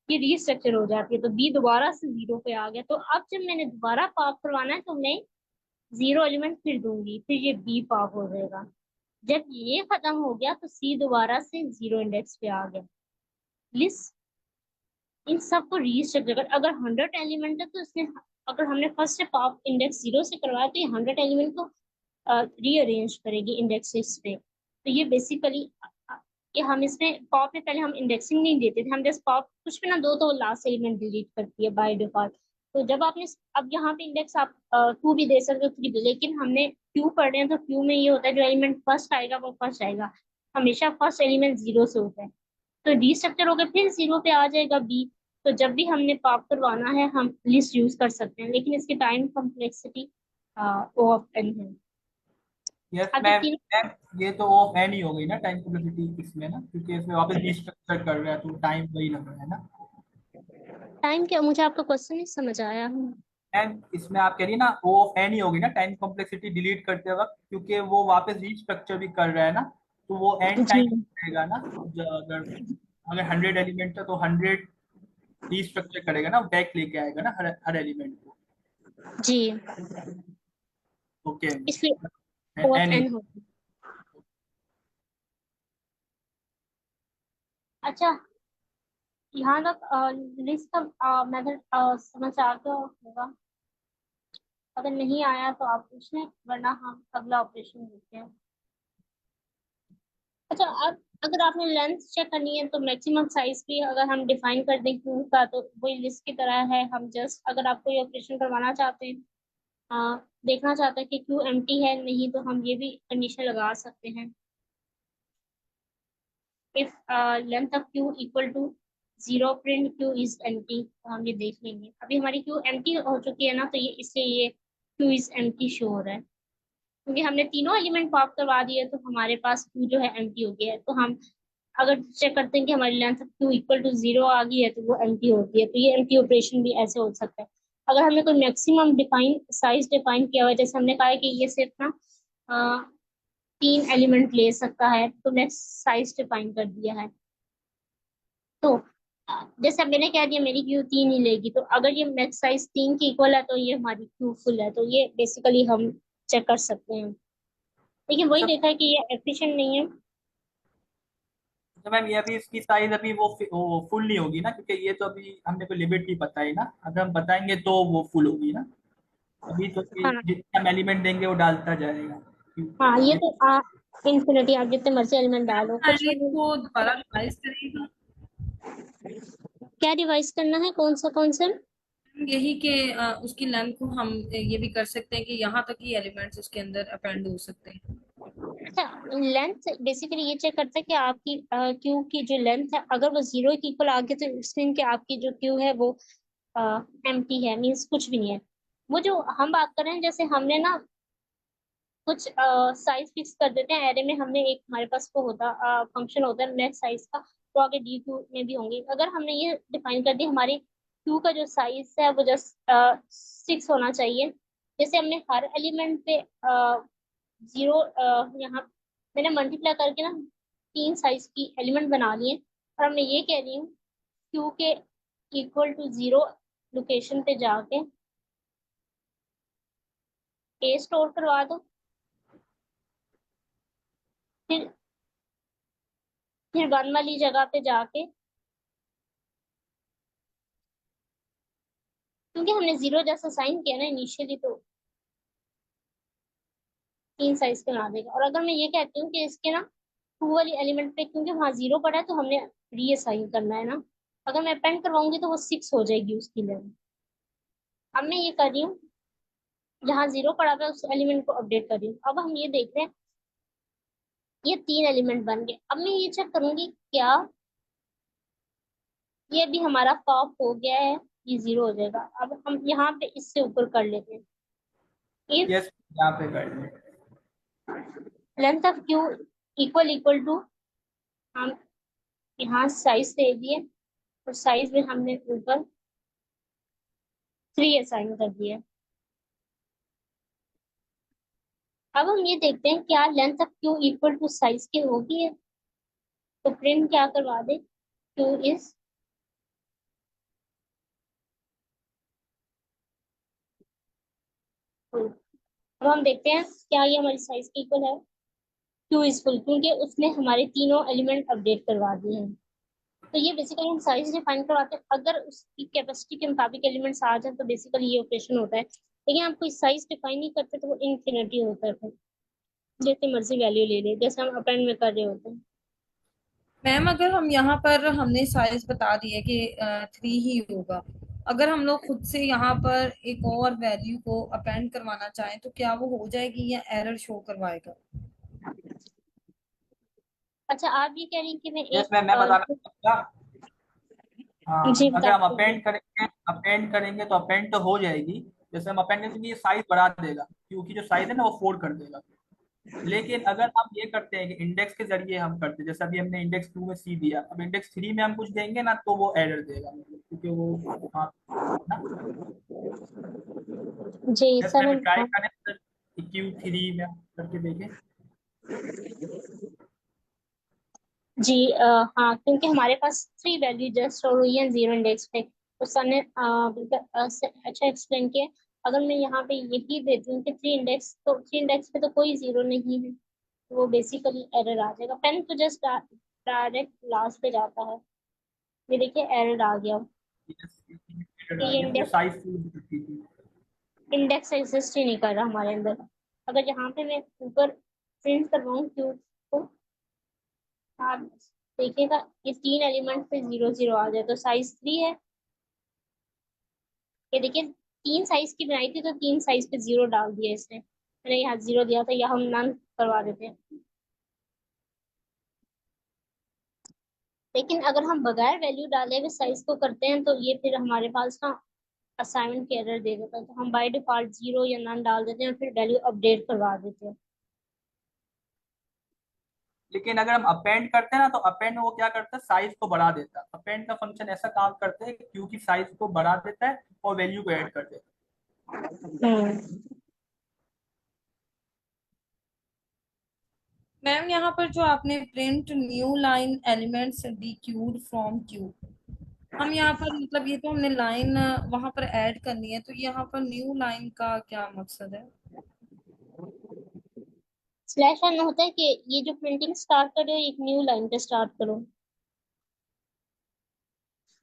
ये रीस्ट्रक्चर हो जाती है, तो बी दोबारा से 0 पे आ गया। तो अब जब मैंने दोबारा पॉप करवाना है तो मैं 0 एलिमेंट फिर दूंगी, फिर ये बी पॉप हो जाएगा। जब ये खत्म हो गया तो सी दोबारा से 0 इंडेक्स पे आ गया। लिस्ट इन सबको रीस्ट्रक्चर कर, अगर 100 एलिमेंट है तो इसमें, अगर हमने फर्स्ट से पॉप इंडेक्स 0 से करवाया तो ये 100 एलिमेंट को रीअरेंज करेगी इंडेक्सेस पे। तो ये बेसिकली, ये हम इसमें पॉप में पहले हम इंडेक्सिंग नहीं देते थे, हम जस्ट पॉप कुछ भी ना दो तो लास्ट एलिमेंट डिलीट करती है बाय डिफॉल्ट। तो जब आपने, अब यहाँ पे इंडेक्स आप 2 भी दे सकते हो, 3 भी, लेकिन हमने क्यू पढ़ रहे हैं तो क्यू में ये होता है जो एलिमेंट फर्स्ट आएगा वो फर्स्ट आएगा, हमेशा फर्स्ट एलिमेंट 0 से होता है। तो रीस्ट्रक्चर होकर फिर 0 पे आ जाएगा बी। तो जब भी हमने पॉप करवाना है हम लिस्ट यूज कर सकते हैं, लेकिन इसकी time complexity O of n है। यस अब ये मैम। तीन मैम ये तो ऑफ एन ही हो गई ना टाइम कॉम्प्लेक्सिटी इसमें ना, क्योंकि इसमें वापस रीस्ट्रक्चर कर रहा है तो टाइम वही लग रहा है ना। टाइम क्या, मुझे आपका क्वेश्चन नहीं समझ आया। मैम इसमें आप कह रही है ना ओ ऑफ एन ही होगी ना टाइम कॉम्प्लेक्सिटी डिलीट करते वक्त, क्योंकि वो वापस रीस्ट्रक्चर भी कर रहा है ना, तो वो एन जी टाइम रहेगा ना। अगर अगर 100 एलिमेंट है तो 100 रीस्ट्रक्चर करेगा ना, बैक लेके आएगा ना हर एलिमेंट को। जी, ओके इसलिए ओ ऑफ एन। एन होगी। अच्छा, यहाँ तक लिस्ट का मेथड समझ आ गया होगा। अगर नहीं आया तो आप पूछ लें, वरना हम अगला ऑपरेशन देखते हैं। अच्छा, अब अगर आपने लेंथ चेक करनी है तो मैक्सिमम साइज भी अगर हम डिफाइन कर दें क्यू का, तो वही लिस्ट की तरह है। हम जस्ट अगर आपको ये ऑपरेशन करवाना चाहते हैं, देखना चाहते हैं कि क्यू एम्प्टी है नहीं, तो हम ये भी कंडीशन लगा सकते हैं। If length of queue equal to 0 print queue is empty, तो हम ये देख लेंगे। अभी हमारी क्यू एम्प्टी हो चुकी है ना, तो ये इसलिए ये क्यू इज एम्प्टी शो हो रहा है, क्योंकि हमने तीनों एलिमेंट पॉप करवा दिए, तो हमारे पास क्यू जो है एम्प्टी हो गया है। तो हम अगर चेक करते हैं कि हमारी length of queue equal to 0 आ गई है, तो वो एम्प्टी होती है। तो ये एम्प्टी ऑपरेशन भी ऐसे हो सकता है। अगर हमने कोई मैक्सिमम डिफाइन साइज डिफाइन किया हुआ है, जैसे हमने कहा है कि ये सिर्फ ना 3 एलिमेंट ले सकता है, तो मैक्स साइज डिफाइन कर दिया है। तो जैसे अब मैंने कह दिया मेरी क्यू 3 ही लेगी, तो अगर ये मैक्स साइज 3 की इक्वल है तो ये हमारी क्यू फुल है। तो ये बेसिकली हम चेक कर सकते हैं, लेकिन वही अच्छा देखा है कि ये एफिशिएंट नहीं है। तो मैम ये अभी इसकी साइज अभी वो फुल नहीं होगी ना, क्योंकि ये तो अभी हमने कोई लिमिट नहीं बताई ना, अगर हम बताएंगे तो वो फुल होगी ना। अभी तो हाँ जितना हम एलिमेंट देंगे वो डालता जाएगा। हाँ, ये तो इंफिनिटी, आप जितने मर्जी एलिमेंट डालो कुछ लाइन भी। को दोबारा रिवाइज करेगा। क्या रिवाइज करना है, कौन सा कॉन्सेप्ट? यही कि उसकी लेंथ को हम ये भी कर सकते हैं कि यहाँ तक ही एलिमेंट्स उसके अंदर अपेंड हो सकते हैं। अच्छा, लेंथ बेसिकली ये चेक करता है कि आपकी क्यू की जो लेंथ है, अगर वो 0 के इक्वल आ गई तो इट्स मीन कि आपकी जो क्यू है वो एम्प्टी है, मीन्स कुछ भी नहीं है। वो जो हम बात कर रहे हैं, जैसे हमने ना कुछ साइज फिक्स कर देते हैं एरे में, हमने एक हमारे पास वो होता फंक्शन होता है नेक्स्ट साइज का, तो आगे डी क्यू में भी होंगे। अगर हमने ये डिफाइन कर दी हमारी क्यू का जो साइज है वो जस्ट 6 होना चाहिए। जैसे हमने हर एलिमेंट पे 0 यहाँ मैंने मल्टीप्लाई करके ना 3 साइज की एलिमेंट बना लिए, और मैं ये कह रही हूँ क्यू के इक्वल टू 0 लोकेशन पे जाके ए स्टोर करवा दो। फिर 1 वाली जगह पे जाके, क्योंकि हमने 0 जैसा साइन किया ना इनिशियली, तो 3 साइज के बना देगा। और अगर मैं ये कहती हूँ कि इसके ना 2 वाली एलिमेंट पे, क्योंकि वहाँ 0 पड़ा है तो हमने रीअसाइन करना है ना, अगर मैं अपेंड करवाऊंगी तो वो 6 हो जाएगी उसकी लेंथ। अब मैं ये कर रही हूँ जहाँ 0 पड़ा हुआ है उस एलिमेंट को अपडेट कर रही हूँ। अब हम ये देख रहे हैं ये 3 एलिमेंट बन गए। अब मैं ये चेक करूंगी क्या ये भी हमारा पॉप हो गया है, ये 0 हो जाएगा। अब हम यहाँ पे इससे ऊपर कर लेते हैं। इफ यस यहाँ पे कर लें। Length of queue equal to, हम यहाँ साइज दे दिए और साइज में हमने ऊपर 3 असाइन कर दिया। अब हम ये देखते हैं क्या length of queue equal to size के होगी है, तो प्रिंट क्या करवा दे, क्यू इज फुल। अब हम देखते हैं क्या ये हमारी साइज के इक्वल है। क्यू इज फुल, क्योंकि उसने हमारे तीनों एलिमेंट अपडेट करवा दिए हैं। तो ये बेसिकली हम साइज डिफाइन करवाते हैं, अगर उसकी कैपेसिटी के मुताबिक एलिमेंट्स आ जाए तो बेसिकली ये ऑपरेशन होता है। लेकिन आप कोई साइज डिफाइन नहीं करते तो वो इनफिनिटी होता है, फिर जितनी मर्जी वैल्यू ले ले, जैसे हम अपेंड में कर रहे होते हैं। मैम अगर हम यहाँ पर हमने साइज बता दी है कि 3 ही होगा, अगर हम लोग खुद से यहाँ पर एक और वैल्यू को अपेंड करवाना चाहें तो क्या वो हो जाएगी या एरर शो करवाएगा? अच्छा, आप ये कह रही हैं कि मैं यस एक मैम मैं बताना हाँ, जी अगर बता हम दीजिए। अपेंड करेंगे तो अपेंड तो हो जाएगी। जैसे हम अपेंड करेंगे ये साइज बढ़ा देगा, क्योंकि जो साइज है ना वो 4 कर देगा। लेकिन अगर हम ये करते हैं कि इंडेक्स के जरिए हम करते हैं, जैसे अभी हमने इंडेक्स 2 में सी दिया, अब इंडेक्स 3 में हम कुछ देंगे ना तो वो एरर देगा, मतलब क्योंकि वो हाँ ना। जी जैसे सर हम हम ट्राई करें सर, Q3 में करके देखें। जी हाँ, क्योंकि हमारे पास 3 वैल्यू जस्ट स्टोर हुई है 0 इंडेक्स पे, तो सर ने बिल्कुल अच्छा एक्सप्लेन किया। अगर मैं यहाँ पे यही देती हूँ कि 3 इंडेक्स, तो 3 इंडेक्स पे तो कोई 0 नहीं है, तो वो बेसिकली एरर आ जाएगा। पेन तो जस्ट डायरेक्ट लास्ट पे जाता है। ये देखिए एरर आ गया कि ये ये इंडेक्स साइज फुल करती थी। इंडेक्स एग्जिस्ट ही नहीं कर रहा हमारे अंदर। अगर यहाँ पे मैं ऊपर प्रिंट करवाऊँ क्यूब को, आप देखिएगा ये 3 एलिमेंट पे 0 0 आ जाए तो साइज 3 है। ये देखिए 3 साइज की बनाई थी तो 3 साइज पे 0 डाल दिया इसने, मैंने यहाँ 0 दिया था, यहाँ हम नन करवा देते हैं। लेकिन अगर हम बगैर वैल्यू डाले हुए साइज को करते हैं तो ये फिर हमारे पास ना असाइनमेंट के एरर दे देता है, तो हम बाय डिफॉल्ट 0 या नन डाल देते हैं और फिर वैल्यू अपडेट करवा देते हैं। लेकिन अगर हम अपेंड करते हैं ना, तो अपेंड वो क्या करता है, साइज को बढ़ा देता है। अपेंड का फंक्शन ऐसा काम करता है क्योंकि साइज को बढ़ा देता है और वैल्यू को ऐड कर देता हम्म। मैम यहाँ पर जो आपने print new line elements dequeued from queue, हम यहाँ पर मतलब ये तो हमने लाइन वहां पर ऐड करनी है, तो यहाँ पर न्यू लाइन का क्या मकसद है? स्लैश एन होता है कि ये जो प्रिंटिंग स्टार्ट कर रहे हो एक न्यू लाइन पे स्टार्ट करो,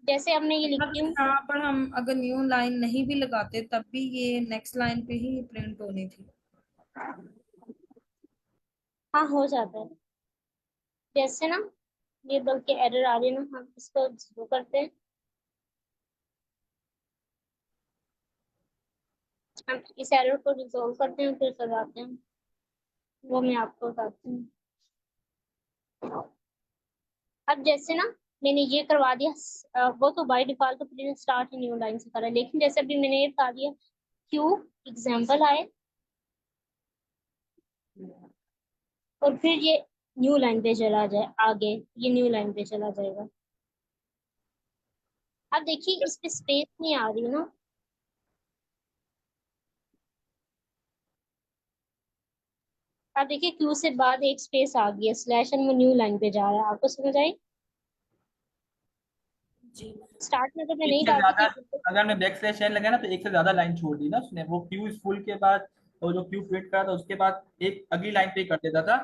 जैसे अब मैं ये लिखती मतलब हूँ। यहाँ पर हम अगर न्यू लाइन नहीं भी लगाते तब भी ये नेक्स्ट लाइन पे ही प्रिंट होनी थी। हाँ हो जाता है, जैसे ना ये बल्कि एरर आ रही है ना, हम इसको 0 करते हैं। हम इस एरर को रिजोल्व करते हैं फिर करवाते हैं, वो मैं आपको बताती हूँ। अब जैसे ना मैंने ये करवा दिया, वो तो बाय डिफॉल्ट तो प्रिंट स्टार्ट न्यू लाइन से करा है, लेकिन जैसे अभी मैंने ये बता दिया क्यू एग्जाम्पल आए और फिर ये न्यू लाइन पे चला जाए आगे, ये न्यू लाइन पे चला जाएगा। अब देखिए इस पे स्पेस नहीं आ रही ना, अब देखिए क्यू से बाद एक स्पेस आ गई है, स्लैश एन वो न्यू लाइन पे जा रहा है, आपको समझ आई? जी। स्टार्ट में तो मैं है। एक नहीं से डालती ज्यादा, थी। अगर मैं बैक स्लैश एन लगा ना तो एक से ज्यादा लाइन छोड़ दी ना उसने, वो क्यू इज फुल के बाद, वो जो क्यू प्रिंट करा था उसके बाद एक अगली लाइन पे कर देता था।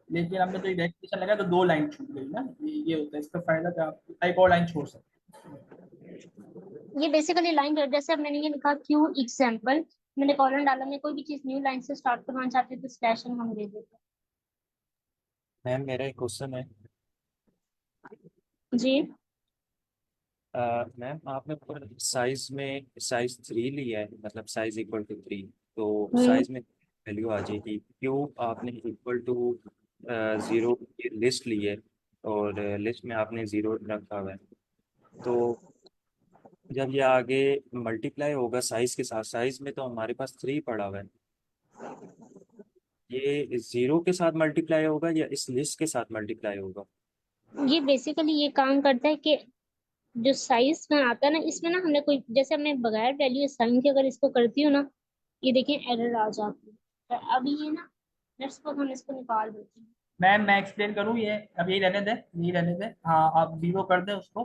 लेकिन हमने जो बैक स्लैश लगा तो 2 लाइन छूट गई ना, ये होता है इसका फायदा, कि आप एक और लाइन छोड़ सकते हैं। ये बेसिकली लाइन जैसे अब मैंने ये लिखा क्यू एग्जाम्पल, मैंने कॉलन डाला, मैं कोई भी चीज न्यू लाइन से स्टार्ट करना चाहती हूँ तो स्लैश एन हम दे देते मैम मेरा एक क्वेश्चन है। हैं। जी मैम आपने साइज में साइज 3 लिया है, मतलब साइज इक्वल टू 3, तो हम्म। साइज में वैल्यू आ जाएगी। क्यों आपने इक्वल टू 0 की लिस्ट ली है और लिस्ट में आपने 0 रखा हुआ है, तो जब ये आगे मल्टीप्लाई होगा साइज के साथ, साइज में तो हमारे पास 3 पड़ा हुआ है, ये 0 के साथ मल्टीप्लाई होगा या इस लिस्ट के साथ मल्टीप्लाई होगा? ये बेसिकली ये काम करता है कि जो साइज में आता है ना, इसमें ना हमने कोई, जैसे मैं बगैर वैल्यू असाइन के अगर इसको करती हूँ ना, ये देखिए एरर आ जाती है, तो अभी ये ना लेट्स सपोज हम इसको निकाल देते हैं। मैम मैं एक्सप्लेन करूँ, ये अब यही रहने दें, यही रहने दें। हाँ आप 0 कर दें उसको।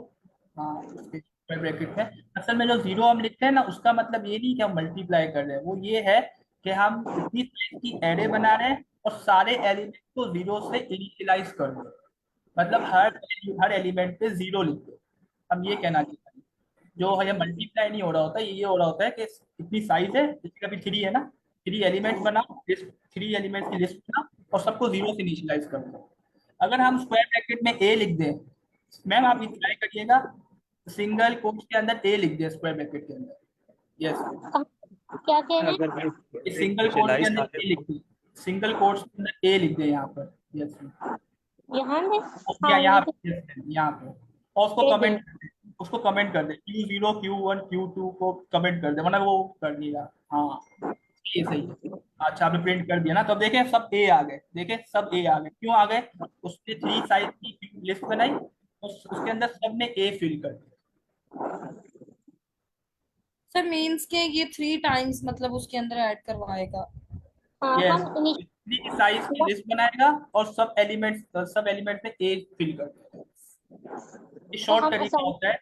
हाँ उसके ब्रैकेट में असल में जो 0 हम लिखते हैं ना, उसका मतलब ये नहीं कि हम मल्टीप्लाई कर रहे हैं, वो ये है कि हम इतनी साइज की एरे बना रहे हैं और सारे एलिमेंट को 0 से इनिशियलाइज कर रहे हैं। मतलब हर एलिमेंट पे 0 लिख दो। हम ये कहना चाहते हैं, जो है मल्टीप्लाई नहीं हो रहा होता, ये हो रहा होता है कि इतनी साइज है, जैसे अभी 3 है ना, 3 एलिमेंट्स बनाओ, 3 एलिमेंट्स की लिस्ट बनाओ और सबको 0 से इनिशियलाइज कर दो। अगर हम स्क्वायर ब्रैकेट में ए लिख दें, मैम आप ये ट्राई करिएगा, सिंगल कोट्स के अंदर ए लिख दें स्क्वायर ब्रैकेट के अंदर। यस, क्या कह रहे हैं? अगर मैं इस सिंगल कोट्स के इनिशियलाइज अंदर ना ए लिख दें, सिंगल कोट्स के अंदर ए लिख दें यहाँ पर। यस, यहाँ में, या हाँ यहाँ ये तो पे, यहाँ पे और उसको दे कमेंट दें। उसको कमेंट कर दे, Q0 Q1 Q2 को कमेंट कर दे, वरना वो कर नहीं रहा। हाँ ये सही है। अच्छा आपने प्रिंट कर दिया ना, तो अब देखें सब ए आ गए, देखें सब ए आ गए, क्यों आ गए? उसने 3 साइज की लिस्ट बनाई और उसके अंदर सबने ए फिल कर दिया। सर मीन्स के ये 3 टाइम्स मतलब उसके अंदर ऐड करवाएगा। हाँ यस, हम 3 की साइज की लिस्ट बनाएगा और सब एलिमेंट में ए फिल कर देगा। ये तो शॉर्ट हम तरीका असाइन होता है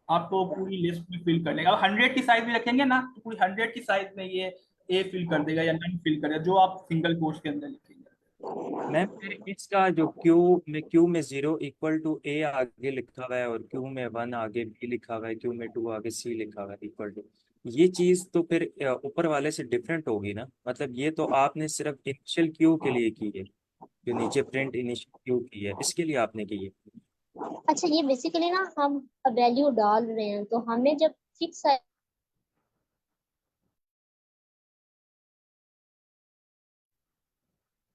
आपको पूरी लिस्ट में फिल करने का। अब 100 की साइज भी रखेंगे ना, तो पूरी 100 की साइज में ये ए फिल कर देगा या नन फिल करेगा, जो आप सिंगल कोट्स के अंदर लिखेंगे। मैम फिर इसका जो क्यू में 0 = A आगे लिखा हुआ है और क्यू में 1 आगे B लिखा हुआ है, क्यू में 2 आगे C लिखा हुआ है इक्वल टू, ये चीज तो फिर ऊपर वाले से डिफरेंट होगी ना। मतलब ये तो आपने सिर्फ इनिशियल क्यू के लिए की है, जो नीचे प्रिंट इनिशियल क्यू की है इसके लिए आपने की है। अच्छा ये बेसिकली ना हम वैल्यू डाल रहे हैं, तो हमें जब फिक्स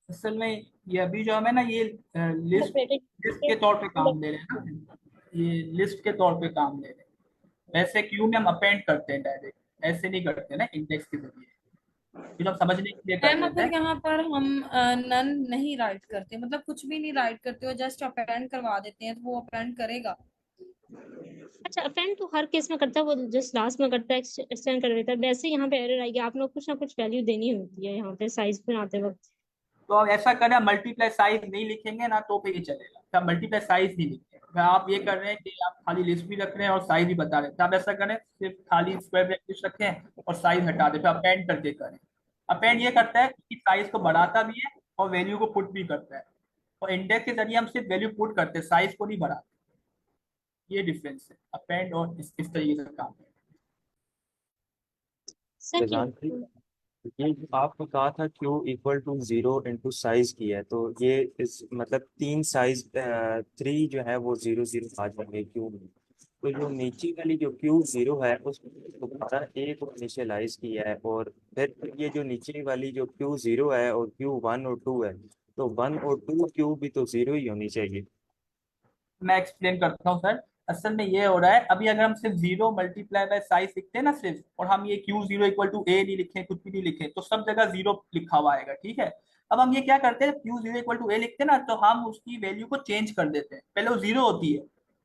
असल में ये अभी जो हमें ना ये लिस्ट लिस्ट के तौर पे काम ले रहे हैं ना, ये लिस्ट के तौर पे काम ले रहे हैं। वैसे क्यू में हम अपेंड करते हैं डायरेक्ट, ऐसे नहीं करते ना इंडेक्स के जरिए, फिर हम समझने के लिए कर मैम लेते अगर हैं। यहाँ पर हम नन नहीं राइट करते, मतलब कुछ भी नहीं राइट करते और जस्ट अपेंड करवा देते हैं, तो वो अपेंड करेगा? अच्छा अपेंड तो हर केस में करता है, वो जस्ट लास्ट में करता है, एक्सटेंड कर देता है। वैसे यहाँ पे एरर आएगी, आप लोग कुछ ना कुछ वैल्यू देनी होती है यहाँ पे साइज बनाते वक्त। तो अब ऐसा करें, मल्टीप्लाई साइज नहीं लिखेंगे ना तो फिर ये चलेगा, तो आप मल्टीप्लाई साइज नहीं लिखेंगे। अगर आप ये कर रहे हैं कि आप खाली लिस्ट भी रख रहे हैं और साइज भी बता रहे हैं, तो आप ऐसा करें सिर्फ खाली स्क्वायर ब्रैकेट रखें और साइज हटा दें, फिर अपेंड करके करें। अपेंड ये करता है कि साइज को बढ़ाता भी है और वैल्यू को पुट भी करता है, और इंडेक्स के जरिए हम सिर्फ वैल्यू पुट करते हैं, साइज को नहीं बढ़ाते। ये डिफरेंस है अपेंड और इस तरीके से काम है। सही है। जजान ये जो आपने कहा था Q = 0 साइज की है, तो ये इस मतलब 3 जो है वो 0 0 आ जाएंगे क्यू में। तो जो नीचे वाली जो Q0 है उसमें दोबारा A को इनिशियलाइज किया है, और फिर ये जो नीचे वाली जो Q0 है और Q1 और 2 है, तो 1 और 2 क्यू भी तो 0 ही होनी चाहिए। मैं एक्सप्लेन करता हूँ सर। असल में ये हो रहा है, अभी अगर हम सिर्फ 0 मल्टीप्लाई बाय साइज लिखते हैं ना सिर्फ, और हम ये Q0 = A नहीं लिखें, कुछ भी नहीं लिखें, तो सब जगह 0 लिखा हुआ आएगा, ठीक है। अब हम ये क्या करते हैं, Q0 = A लिखते हैं ना, तो हम उसकी वैल्यू को चेंज कर देते हैं। पहले वो 0 होती है,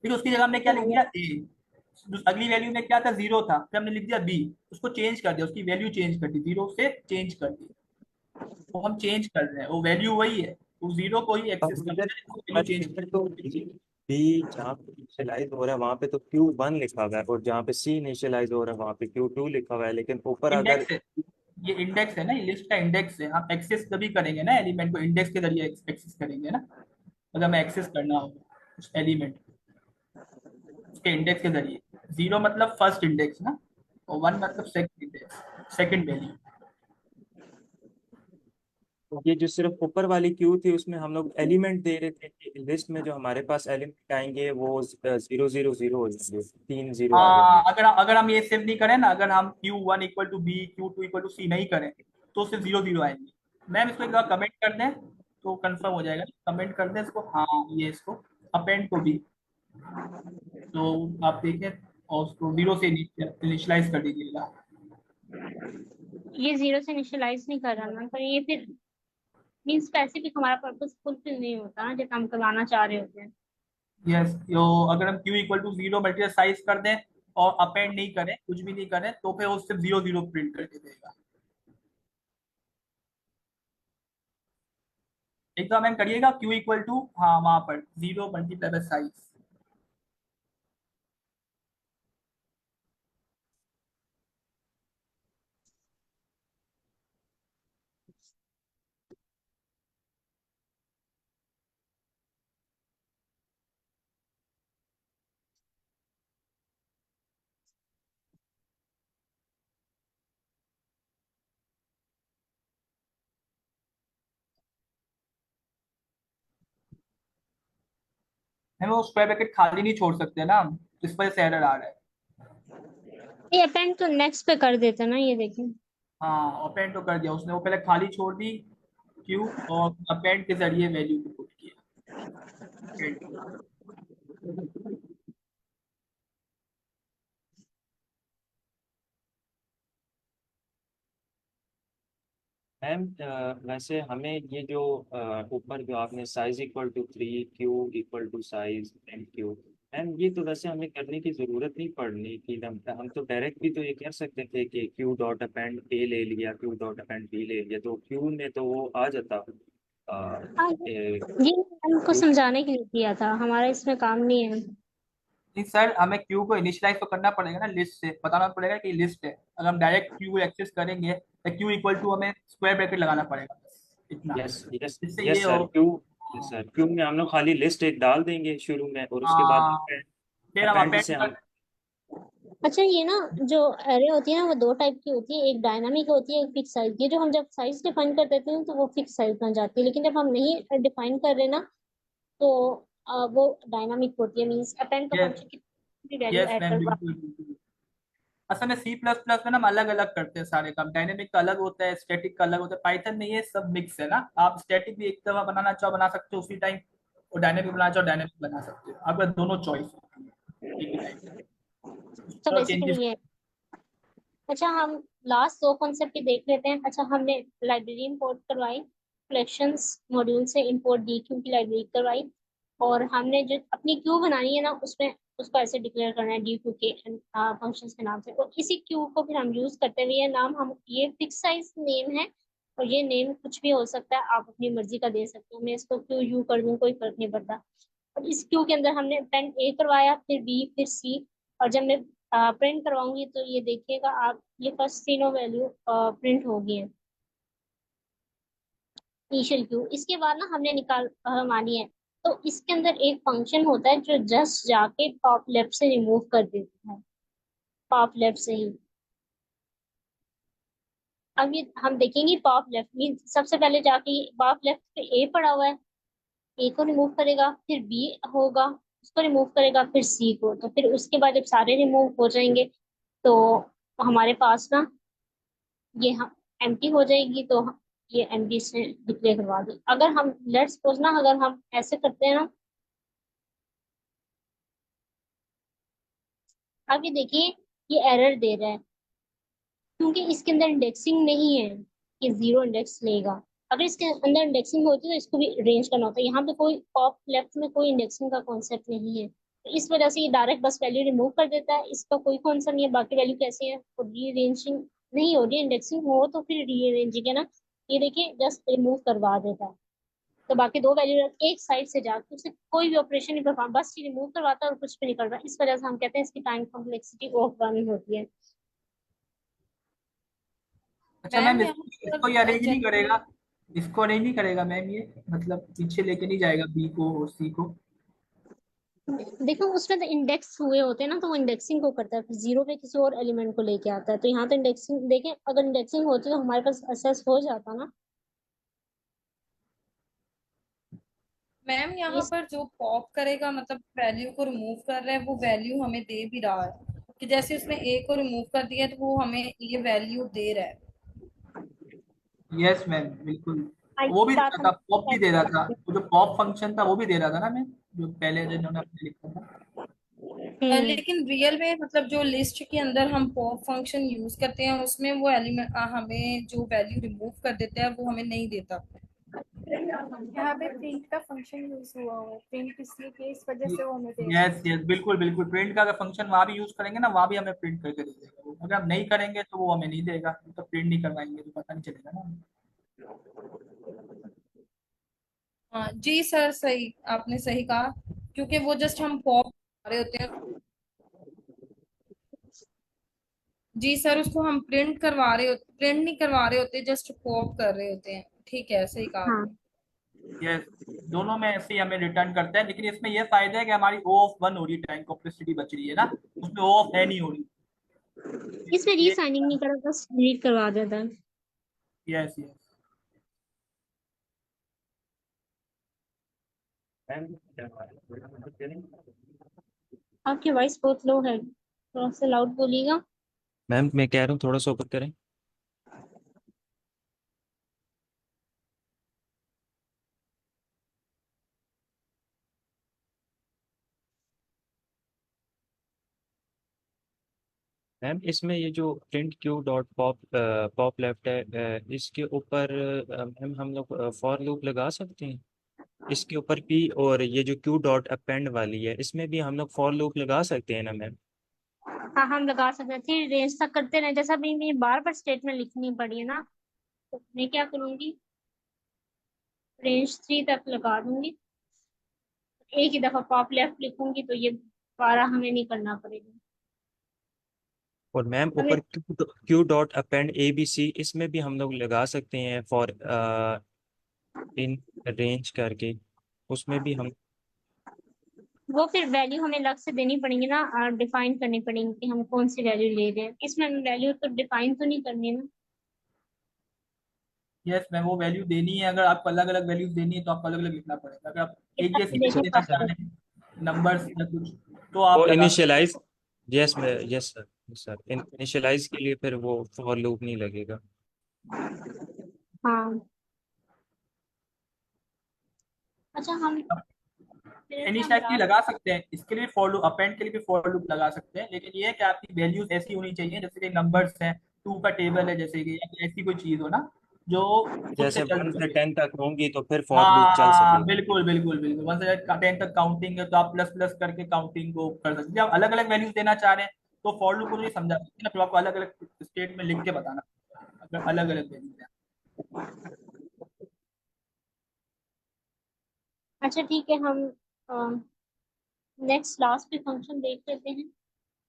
फिर उसकी जगह हमने क्या लिख दिया A, अगली वैल्यू में क्या था 0 था, फिर हमने लिख दिया B, उसको चेंज कर दिया, उसकी वैल्यू चेंज कर दी, 0 से चेंज कर दी। वो हम चेंज कर रहे हैं, वो वैल्यू वही है, वो 0 को ही एक्सेस अब करना इधर है, वैल्यू चेंज। तो बी जहाँ पे इनिशियलाइज हो रहा है वहाँ पे तो Q1 लिखा हुआ है, और जहाँ पे C इनिशियलाइज हो रहा है वहाँ पे Q2 लिखा हुआ है, लेकिन ऊपर अगर इंडेक्स है, ये इंडेक्स है ना, ये लिस्ट का इंडेक्स है। हम एक्सेस तभी करेंगे ना एलिमेंट को, इंडेक्स के जरिए एक्सेस करेंगे ना। अगर हमें एक्सेस करना हो उस एलिमेंट उसके इंडेक्स के जरिए, 0 मतलब फर्स्ट इंडेक्स ना, और 1 मतलब सेकंड इंडेक्स, सेकंड वैल्यू। ये जो सिर्फ ऊपर वाली क्यू थी उसमें हम लोग एलिमेंट दे रहे थे कि लिस्ट में जो हमारे पास एलिमेंट आएंगे वो 0 0 0 हो जाएंगे, 3 0 आ हाँ, जाएंगे। अगर अगर हम ये सिर्फ नहीं करें ना, अगर हम Q1 = B Q2 = C नहीं करें, तो सिर्फ 0 0 आएंगे। मैम इसको एक बार कमेंट कर दें तो कंफर्म हो जाएगा, कमेंट कर दें इसको, हाँ ये इसको अपेंड को भी, तो आप देखें और उसको 0 से इनिशियलाइज कर दीजिएगा। ये 0 से इनिशियलाइज नहीं कर रहा ना, तो ये फिर मीन स्पेसिफिक हमारा पर्पस फुलफिल नहीं होता ना, जब हम करवाना चाह रहे होते हैं। यस, तो अगर हम Q = 0 मल्टीप्लाई साइज कर दें और अपेंड नहीं करें, कुछ भी नहीं करें, तो फिर वो सिर्फ 0 0 प्रिंट करके देगा। एक तो हमें करिएगा हाँ वहां पर 0 मल्टीप्लाई बाय साइज। हमें वो स्क्वायर ब्रैकेट खाली नहीं छोड़ सकते ना हम, इस वजह से एरर आ रहा है। ये अपेंड तो नेक्स्ट पे कर देते ना, ये देखिए। हाँ अपेंड तो कर दिया उसने, वो पहले खाली छोड़ दी क्यू, और अपेंड के जरिए वैल्यू को पुट किया। मैम वैसे हमें ये जो ऊपर जो आपने size equal to 3, queue equal to size and queue, ma'am ये तो वैसे हमें करने की जरूरत नहीं पड़नी कि हम तो डायरेक्ट भी तो ये कर सकते थे कि क्यू डॉट अपेंड ए ले लिया, क्यू डॉट अपेंड बी ले लिया, तो क्यू में तो वो आ जाता। हाँ, ये हमको क्यू समझाने के लिए किया था, हमारा इसमें काम नहीं है। नहीं सर, हमें क्यू को इनिशियलाइज तो करना पड़ेगा ना, लिस्ट से बताना पड़ेगा कि लिस्ट है। अगर हम डायरेक्ट क्यू एक्सेस करेंगे तो क्यू इक्वल टू हमें स्क्वायर ब्रैकेट लगाना पड़ेगा, बस इतना। यस यस इससे ये यस हो। Sir, Q, yes sir, Q में हम लोग खाली लिस्ट एक डाल देंगे शुरू में, और उसके बाद हाँ, फिर हम अपेंड अपेंड से हम। कर। अच्छा, ये ना जो एरे होती है ना, वो दो टाइप की होती है, एक डायनामिक होती है, एक फिक्स साइज। ये जो हम जब साइज डिफाइन कर देते हैं तो वो फिक्स साइज बन जाती है, लेकिन जब हम नहीं डिफाइन कर रहे ना, तो वो डायनामिक होती है। मींस अपेंड का यस, फंक्शन कितनी वैल्यू यस ऐड मैम, करवा। बिल्कुल बिल्कुल। असल में सी प्लस प्लस में ना हम अलग अलग करते हैं सारे काम। डायनेमिक का अलग होता है, स्टैटिक का अलग होता है। पाइथन में ये सब मिक्स है ना, आप स्टैटिक भी एक दफा बनाना चाहो बना सकते हो उसी टाइम, और डायनेमिक बनाना चाहो डायनेमिक बना सकते हो। आपका दोनों चॉइस एक ही टाइम, तो थोड़ा बेसिकली चेंजेस। ये है। अच्छा, हम लास्ट दो कॉन्सेप्ट ही देख लेते हैं। अच्छा, हमने लाइब्रेरी इंपोर्ट करवाई, कलेक्शंस मॉड्यूल से इंपोर्ट डी क्यू की लाइब्रेरी करवाई, और हमने जो अपनी क्यू बनानी है ना, उसमें उसको ऐसे डिक्लेयर करना है डी क्यू के फंक्शंस के नाम से। और इसी क्यू को फिर हम यूज करते हुए, ये नाम हम, ये फिक्स साइज नेम है, और ये नेम कुछ भी हो सकता है, आप अपनी मर्जी का दे सकते हो। मैं इसको क्यू यू कर दूं, कोई फर्क नहीं पड़ता। और इस क्यू के अंदर हमने पेन ए करवाया, फिर बी, फिर सी। और जब मैं प्रिंट करवाऊंगी तो ये देखिएगा आप, ये फर्स्ट तीनों वैल्यू प्रिंट होगी है, इनिशियल क्यू। इसके बाद ना हमने निकाल मानी है, तो इसके अंदर एक फंक्शन होता है जो जस्ट जाके पॉप लेफ्ट से रिमूव कर देता है, पॉप लेफ्ट से ही। अब ये हम देखेंगे, पॉप लेफ्ट मीन सबसे पहले जाके पॉप लेफ्ट पे ए पड़ा हुआ है, ए को रिमूव करेगा, फिर बी होगा, उसको रिमूव करेगा, फिर सी को। तो फिर उसके बाद जब सारे रिमूव हो जाएंगे, तो हमारे पास ना ये हम एम्प्टी हो जाएगी, तो ये एम्प्टी से डिक्लेयर करवा दें। अगर हम लेट्स सपोज ना, अगर हम ऐसे करते हैं ना, अब ये देखिए, ये एरर दे रहा है क्योंकि इसके अंदर इंडेक्सिंग नहीं है, कि जीरो इंडेक्स लेगा। अगर इसके अंदर इंडेक्सिंग होती तो इसको भी अरेंज करना होता है। यहाँ पे कोई पॉप लेफ्ट में कोई इंडेक्सिंग का कॉन्सेप्ट नहीं है, तो इस वजह से ये डायरेक्ट बस वैल्यू रिमूव कर देता है, इसका कोई कॉन्सेप्ट नहीं है बाकी वैल्यू कैसे है। और रीअरेंजिंग नहीं हो रही, इंडेक्सिंग हो तो फिर रीअरेंजिंग है ना, ये देखिए जस्ट रिमूव करवा देता है। तो बाकी दो वैल्यू एक साइड से जाके उससे कोई भी ऑपरेशन नहीं परफॉर्म, बस ये रिमूव करवाता है और कुछ भी नहीं कर रहा। इस वजह से हम कहते हैं इसकी टाइम कॉम्प्लेक्सिटी ऑफ वन होती है। अच्छा मैम मैम, यहाँ इसको पर इसको ये अरेंज नहीं जैसे करेगा? इसको अरेंज नहीं करेगा मैम ये? मतलब पीछे लेके नहीं जाएगा बी को और सी को? देखो, उसमें तो इंडेक्स हुए होते हैं ना, तो वो इंडेक्सिंग को करता है, फिर जीरो पे किसी और एलिमेंट को लेके आता है। तो यहाँ तो इंडेक्सिंग देखें, अगर इंडेक्सिंग होती तो हमारे पास असेस हो जाता ना। मैम यहाँ इस पर जो पॉप करेगा मतलब वैल्यू को रिमूव कर रहा है, वो वैल्यू हमें दे भी रहा है कि जैसे उसने ए को रिमूव कर दिया तो वो हमें ये वैल्यू दे रहा है। यस मैम, बिल्कुल। वो ये भी दे बात रहा हम था, पॉप भी दे रहा था। वो जो पॉप फंक्शन था वो भी दे रहा था ना मैम, जो पहले जिन्होंने अपने लिखा था। हम्म लेकिन रियल में मतलब जो लिस्ट के अंदर हम पॉप फंक्शन यूज करते हैं उसमें वो एलिमेंट हमें जो वैल्यू रिमूव कर देता है वो हमें नहीं देता। यहाँ पे प्रिंट का फंक्शन यूज हुआ है, प्रिंट इसलिए कि इस वजह से वो हमें दे रहा है। यस यस, बिल्कुल बिल्कुल। प्रिंट का अगर फंक्शन वहां भी यूज करेंगे ना, वहां भी हमें प्रिंट करके दे देगा वो। अगर हम नहीं करेंगे तो वो हमें नहीं देगा, तो प्रिंट नहीं करवाएंगे तो पता नहीं चलेगा ना हमें। हाँ जी सर, सही आपने सही कहा, क्योंकि वो जस्ट हम पॉप रहे होते हैं। जी सर, उसको हम प्रिंट करवा रहे होते, प्रिंट नहीं करवा रहे होते, जस्ट पॉप कर रहे होते हैं। ठीक है, सही कहा हाँ, आपने। यस, दोनों में ऐसे ही हमें रिटर्न करता है। लेकिन इसमें यह फायदा है कि हमारी ओ ऑफ वन हो रही है, टाइम कॉम्प्लेक्सिटी बच रही है ना, उसमें ओ ऑफ है नहीं हो रही। इसमें ये रीसाइनिंग नहीं करा, बस डिलीट करवा देता है। Yes yes. मैम क्या मदद करें? आपकी वॉइस बहुत लो है, थोड़ा सा लाउड बोलिएगा। मैम मैं कह रहा हूँ थोड़ा सा ऊपर करें। मैम इसमें ये जो print Q dot pop pop left है, इसके ऊपर मैम हम लोग फॉर लूप लगा सकते हैं इसके ऊपर भी, और ये जो क्यू डॉट अपेंड वाली है इसमें भी हम लोग फॉर लूप लगा सकते हैं ना मैम? हाँ हम लगा सकते हैं, फिर रेंज तक करते रहे, जैसा अभी मुझे बार बार स्टेटमेंट लिखनी पड़ी है ना, तो मैं क्या करूँगी, रेंज 3 तक लगा दूंगी, एक ही दफा पॉप लेफ्ट लिखूंगी तो ये दोबारा हमें नहीं करना पड़ेगा। और मैम हमें ऊपर queue dot append A B C इसमें भी हम लोग लगा सकते हैं फॉर इन रेंज करके, उसमें भी हम। वो फिर वैल्यू हमें अलग से देनी पड़ेगी ना, डिफाइन करनी पड़ेगी कि हम कौन सी वैल्यू ले रहे हैं, इसमें हमें वैल्यू तो डिफाइन तो नहीं करनी ना। यस मैम, वो वैल्यू देनी है। अगर आपको अलग अलग वैल्यूज देनी है तो आपको अलग अलग लिखना पड़ेगा। अगर आप एक कितना जैसी वैल्यू देखें देना चाह प्रॉपर। रहे हैं, नंबर्स या कुछ, तो आप और लगा सकते इनिशियलाइज, यस मैं, यस सर, सर इनिशियलाइज के लिए फिर वो फॉर लूप नहीं लगेगा। हाँ अच्छा हम हैं। मेरे से हम इनिशियलाइज के लिए लास्ट। लगा सकते हैं, इसके लिए फॉर लूप, अपेंड के लिए भी फॉर लूप लगा सकते हैं, लेकिन ये है कि आपकी वैल्यूज ऐसी होनी चाहिए जैसे कि नंबर्स हैं, 2 का टेबल है जैसे कि, या फिर ऐसी कोई चीज हो ना जो खुद से जैसे चल 1 से सके। 10 तक होंगी तो फिर फॉर लूप चल हाँ सकेगा। बिल्कुल बिल्कुल बिल्कुल, 1 से 10 तक काउंटिंग है तो आप प्लस प्लस करके काउंटिंग को कर सकते हैं। जब अलग अलग वैल्यूज देना चाह रहे हैं तो फॉर लूप को तो ये समझा सकते हैं ना, तो आपको अलग अलग स्टेट में लिख के बताना पड़ेगा, अगर अलग अलग वैल्यूज है। अच्छा ठीक है, हम नेक्स्ट लास्ट पे फंक्शन देख लेते हैं,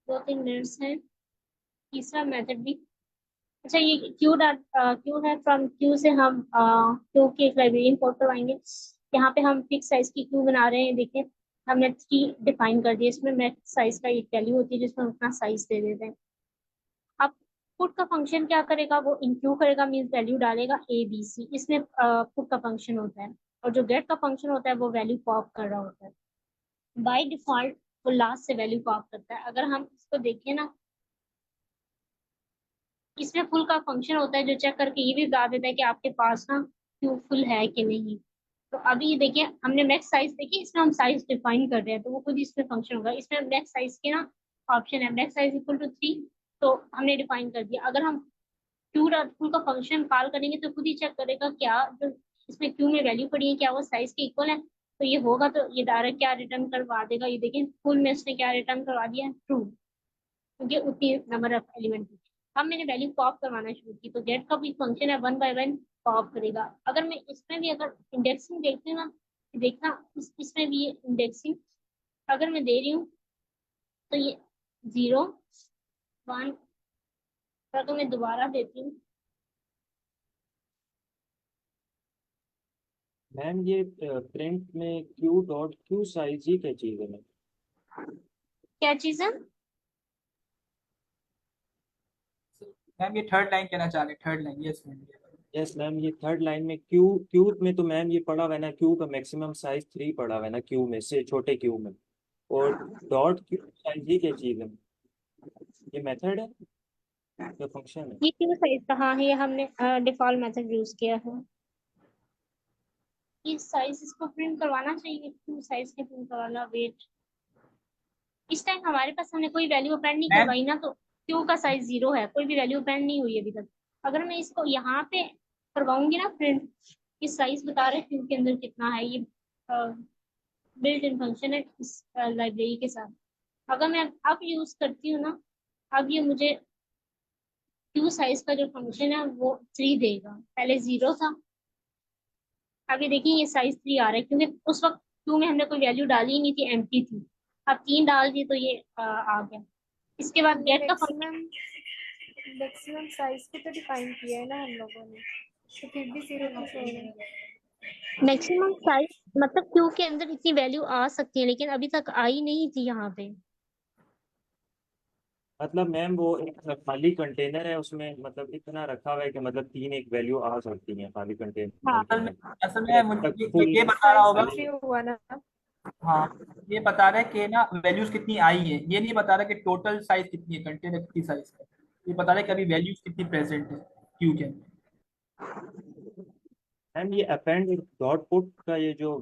2-3 मिनट्स हैं, तीसरा मेथड भी। अच्छा ये क्यू डॉट क्यू है, फ्रॉम क्यू से हम क्यू की एक लाइब्रेरी इंपोर्ट करवाएंगे। यहाँ पे हम फिक्स साइज की क्यू बना रहे हैं, देखिए हमने 3 डिफाइन कर दिया, इसमें मैक्स साइज का एक वैल्यू होती है जिसमें हम अपना साइज दे देते हैं। अब पुट का फंक्शन क्या करेगा, वो इंक्लू करेगा, मीन्स वैल्यू डालेगा ए बी सी, इसमें पुट का फंक्शन होता है। और जो गेट का फंक्शन होता है वो वैल्यू पॉप कर रहा होता है। बाय डिफॉल्ट वो लास्ट से वैल्यू पॉप करता है। अगर हम इसको देखें ना, इसमें फुल का फंक्शन होता है जो चेक करके ये भी बता देता है कि आपके पास ना क्यू फुल है कि नहीं। तो अभी ये देखिए हमने मैक्स साइज देखी, इसमें हम साइज डिफाइन कर रहे हैं तो वो खुद इसमें फंक्शन होगा। इसमें मैक्स साइज के ना ऑप्शन है, मैक्स साइज इक्वल टू 3, तो हमने डिफाइन कर दिया। अगर हम क्यू डॉट फुल का फंक्शन कॉल करेंगे तो खुद ही चेक करेगा क्या जो इसमें क्यू में वैल्यू पड़ी है क्या वो साइज के इक्वल है, तो ये होगा तो ये डायरेक्ट क्या रिटर्न करवा देगा, ये देखिए फुल में इसने क्या रिटर्न करवा दिया, ट्रू, क्योंकि उतनी नंबर ऑफ एलिमेंट। अब मैंने वैल्यू पॉप करवाना शुरू की तो गेट का भी फंक्शन है, 1 बाय 1 पॉप करेगा। अगर मैं इसमें भी अगर इंडेक्सिंग देखती हूँ ना, देखना इसमें भी ये इंडेक्सिंग अगर मैं दे रही हूँ तो ये 0 1, अगर मैं दोबारा देती हूँ, मैम ये प्रिंट में क्यू डॉट क्यू साइज ही क्या चीज़ है मैम? क्या चीज़ है। मैम ये थर्ड लाइन कहना चाह रहे हैं, third line, yes ma'am. Yes ma'am, ये थर्ड लाइन में क्यू क्यू में तो मैम ये पड़ा हुआ है ना, क्यू का मैक्सिमम साइज 3 पड़ा हुआ है ना, क्यू में से छोटे क्यू में, और डॉट क्यू साइज ही क्या चीज़ है? ये मेथड है या फंक्शन है? ये क्यों साइज का, हाँ ये हमने डिफॉल्ट मेथड यूज किया है। ये साइज इसको प्रिंट करवाना चाहिए, क्यों साइज के प्रिंट करवाना, वेट इस टाइम हमारे पास हमने कोई वैल्यू अपेंड नहीं मैम करवाई ना, तो क्यू का साइज 0 है, कोई भी वैल्यू अपेंड नहीं हुई अभी तक। अगर मैं इसको यहाँ पे करवाऊंगी ना प्रिंट, ये साइज बता रहे क्यू के अंदर कितना है, ये बिल्ट इन फंक्शन है इस लाइब्रेरी के साथ। अगर मैं अब यूज करती हूँ ना, अब ये मुझे क्यू साइज का जो फंक्शन है वो 3 देगा, पहले 0 था, अभी देखिए ये साइज 3 आ रहा है क्योंकि उस वक्त क्यू में हमने कोई वैल्यू डाली ही नहीं थी, एम्प्टी थी। अब 3 डाल दी तो ये आ गया। इसके बाद हमने गेट का फंक्शन, मैक्सिमम साइज भी तो डिफाइन किया है ना हम लोगों ने, तो फिर भी 0 क्यों शो हो रहा है। मैक्सिमम साइज मतलब क्यू के अंदर इतनी वैल्यू आ सकती है लेकिन अभी तक आई नहीं थी यहाँ पे। मतलब मैम वो एक खाली कंटेनर है उसमें, मतलब इतना रखा हुआ है कि मतलब 3 एक वैल्यू आ सकती है खाली कंटेनर हाँ के असल में, अंदर, असल फिर में जब मुझे तक ये फुल बता रहा साइज होगा। भी 3 हुआ ना। हाँ, ये बता रहा है कि ना वैल्यूज कितनी आई है, ये नहीं बता रहा कि टोटल साइज कितनी है, कंटेनर कितनी साइज है। ये बता रहा है कि अभी वैल्यूज कितनी प्रेजेंट है क्यू के अंदर। मैम ये अपेंड डॉट पुट का ये जो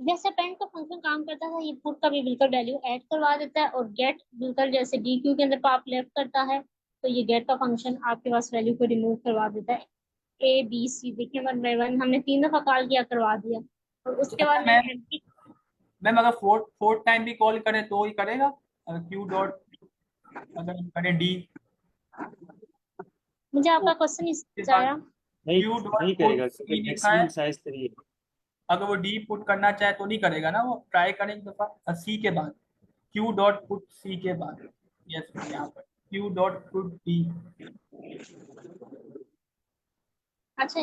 जैसे अपेंड का फंक्शन काम करता था, ये पुट का भी बिल्कुल वैल्यू ऐड करवा देता है, और गेट बिल्कुल जैसे डी क्यू के अंदर पाप लेफ्ट करता है, तो ये गेट का फंक्शन आपके पास वैल्यू को रिमूव करवा देता है। ए बी सी देखिए 1 by 1 हमने 3 दफा कॉल किया, करवा दिया, और उसके बाद अच्छा मैंने एम्प्टी। मैम अगर फोर्थ टाइम भी कॉल करें तो ही करेगा? क्यू डॉट अगर हम करें डी मुझे तो आपका क्वेश्चन इस उसके बाद आया। नहीं क्यू डॉट नहीं पुट करेगा, सी क्योंकि लिखा है, मैक्सिमम साइज 3 है। अगर वो डी पुट करना चाहे तो नहीं करेगा ना, वो ट्राई करें एक दफा सी के बाद, क्यू डॉट पुट सी के बाद। यस यहाँ पर क्यू डॉट पुट डी। अच्छा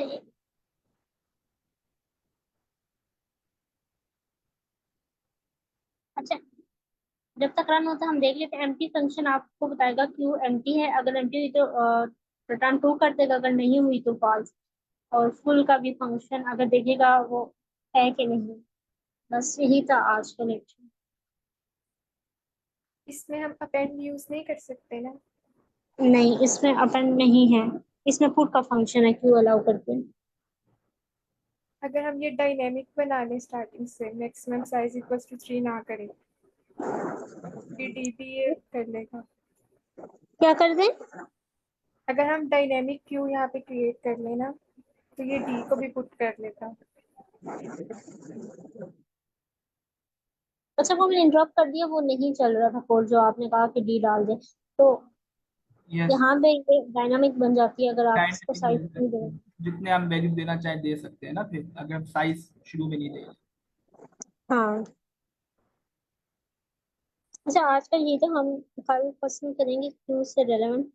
अच्छा, जब तक रन होता है हम देख लेते हैं। एम्प्टी फंक्शन आपको बताएगा क्यू एम्प्टी है, अगर एम्प्टी हुई तो रिटर्न ट्रू कर देगा, अगर नहीं हुई तो फॉल्स। और फुल का भी फंक्शन अगर देखेगा वो है कि नहीं। बस यही था आज का लेक्चर। इसमें हम अपेंड यूज नहीं कर सकते ना? नहीं, इसमें अपेंड नहीं है, इसमें पुट का फंक्शन है क्यू अलाउ करके। अगर हम ये डायनेमिक बना लें स्टार्टिंग से, मैक्सिमम साइज इक्वल्स टू 3 ना करें, ये डी भी ये कर लेगा। क्या कर दें? अगर हम डायनेमिक क्यू यहाँ पे क्रिएट कर लें ना, तो ये डी को भी पुट कर लेगा। अच्छा, वो मैंने इंटरप्ट कर दिया, वो नहीं चल रहा था कोड जो आपने कहा कि डी डाल दे, तो यस यहाँ पे ये डायनामिक बन जाती है अगर आप इसको डायनेमिक साइज दे नहीं सकते दें। हैं, जितने हम वैल्यू देना चाहें दे सकते हैं ना, फिर अगर हम साइज शुरू में नहीं दें। हाँ। अच्छा, आज का ये तो हम कल पसंद करेंगे क्यू से रेलेवेंट।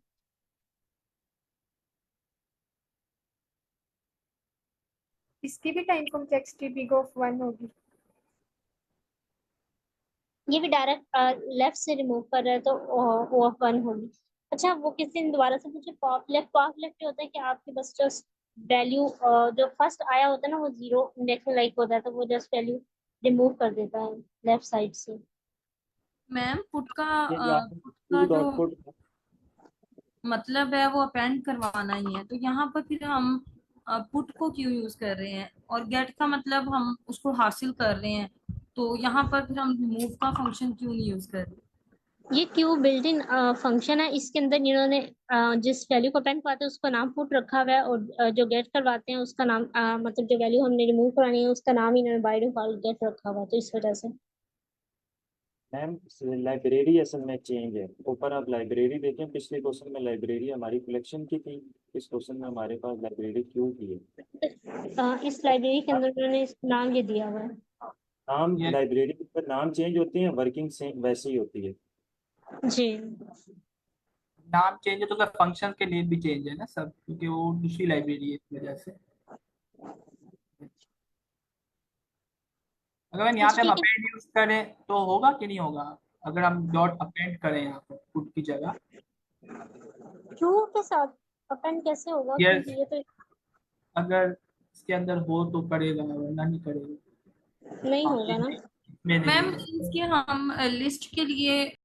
इसकी भी टाइम कॉम्प्लेक्सिटी बिग ऑफ 1 होगी। ये भी डायरेक्ट लेफ्ट से रिमूव कर रहा है तो ओ ऑफ 1 होगी। अच्छा, वो किसी ने दोबारा से पूछे पॉप लेफ्ट होता है कि आपके बस जस्ट वैल्यू जो फर्स्ट आया होता है ना वो जीरो इंडेक्स में लाइक होता है, तो वो जस्ट वैल्यू रिमूव कर देता है लेफ्ट साइड से। मैम ये जो आपने पुट का टू जो डॉट पुट, मतलब है वो अपेंड करवाना ही है, तो यहाँ पर फिर हम पुट को क्यों यूज कर रहे हैं, और गेट का मतलब हम उसको हासिल कर रहे हैं, तो यहाँ पर फिर हम रिमूव का फंक्शन क्यों नहीं यूज कर रहे? ये क्यू बिल्ट इन फंक्शन है, इसके अंदर इन्होंने जिस वैल्यू को अपेंड करवाते हैं उसका नाम पुट रखा हुआ है, और जो गेट करवाते हैं उसका नाम मतलब जो वैल्यू हमने रिमूव करानी है उसका नाम इन्होंने बाय डिफॉल्ट गेट रखा हुआ है, तो इस वजह से। मैम लाइब्रेरी असल में चेंज है। ऊपर आप लाइब्रेरी देखें, पिछले क्वेश्चन में लाइब्रेरी हमारी कलेक्शन की थी, इस क्वेश्चन में हमारे पास लाइब्रेरी क्यों की है। इस लाइब्रेरी के अंदर उन्होंने इस नाम ये दिया हुआ है। नाम यस लाइब्रेरी पर नाम चेंज होते हैं, वर्किंग सेम वैसे ही होती है। जी। नाम चेंज है तो क्या फंक्शन के नेम भी चेंज है ना सब, क्योंकि वो दूसरी लाइब्रेरी है इस वजह से। अगर हम यहाँ अच्छा पे हम ठीक है। अपेंड यूज करें तो होगा कि नहीं होगा? अगर हम डॉट अपेंड करें यहाँ पर पुट की जगह। क्यू के साथ अपेंड कैसे होगा, यस क्योंकि ये तो अगर इसके अंदर हो तो करेगा वरना नहीं करेगा। नहीं हाँ होगा ना। इसमें नहीं मैम है। इसके हम लिस्ट के लिए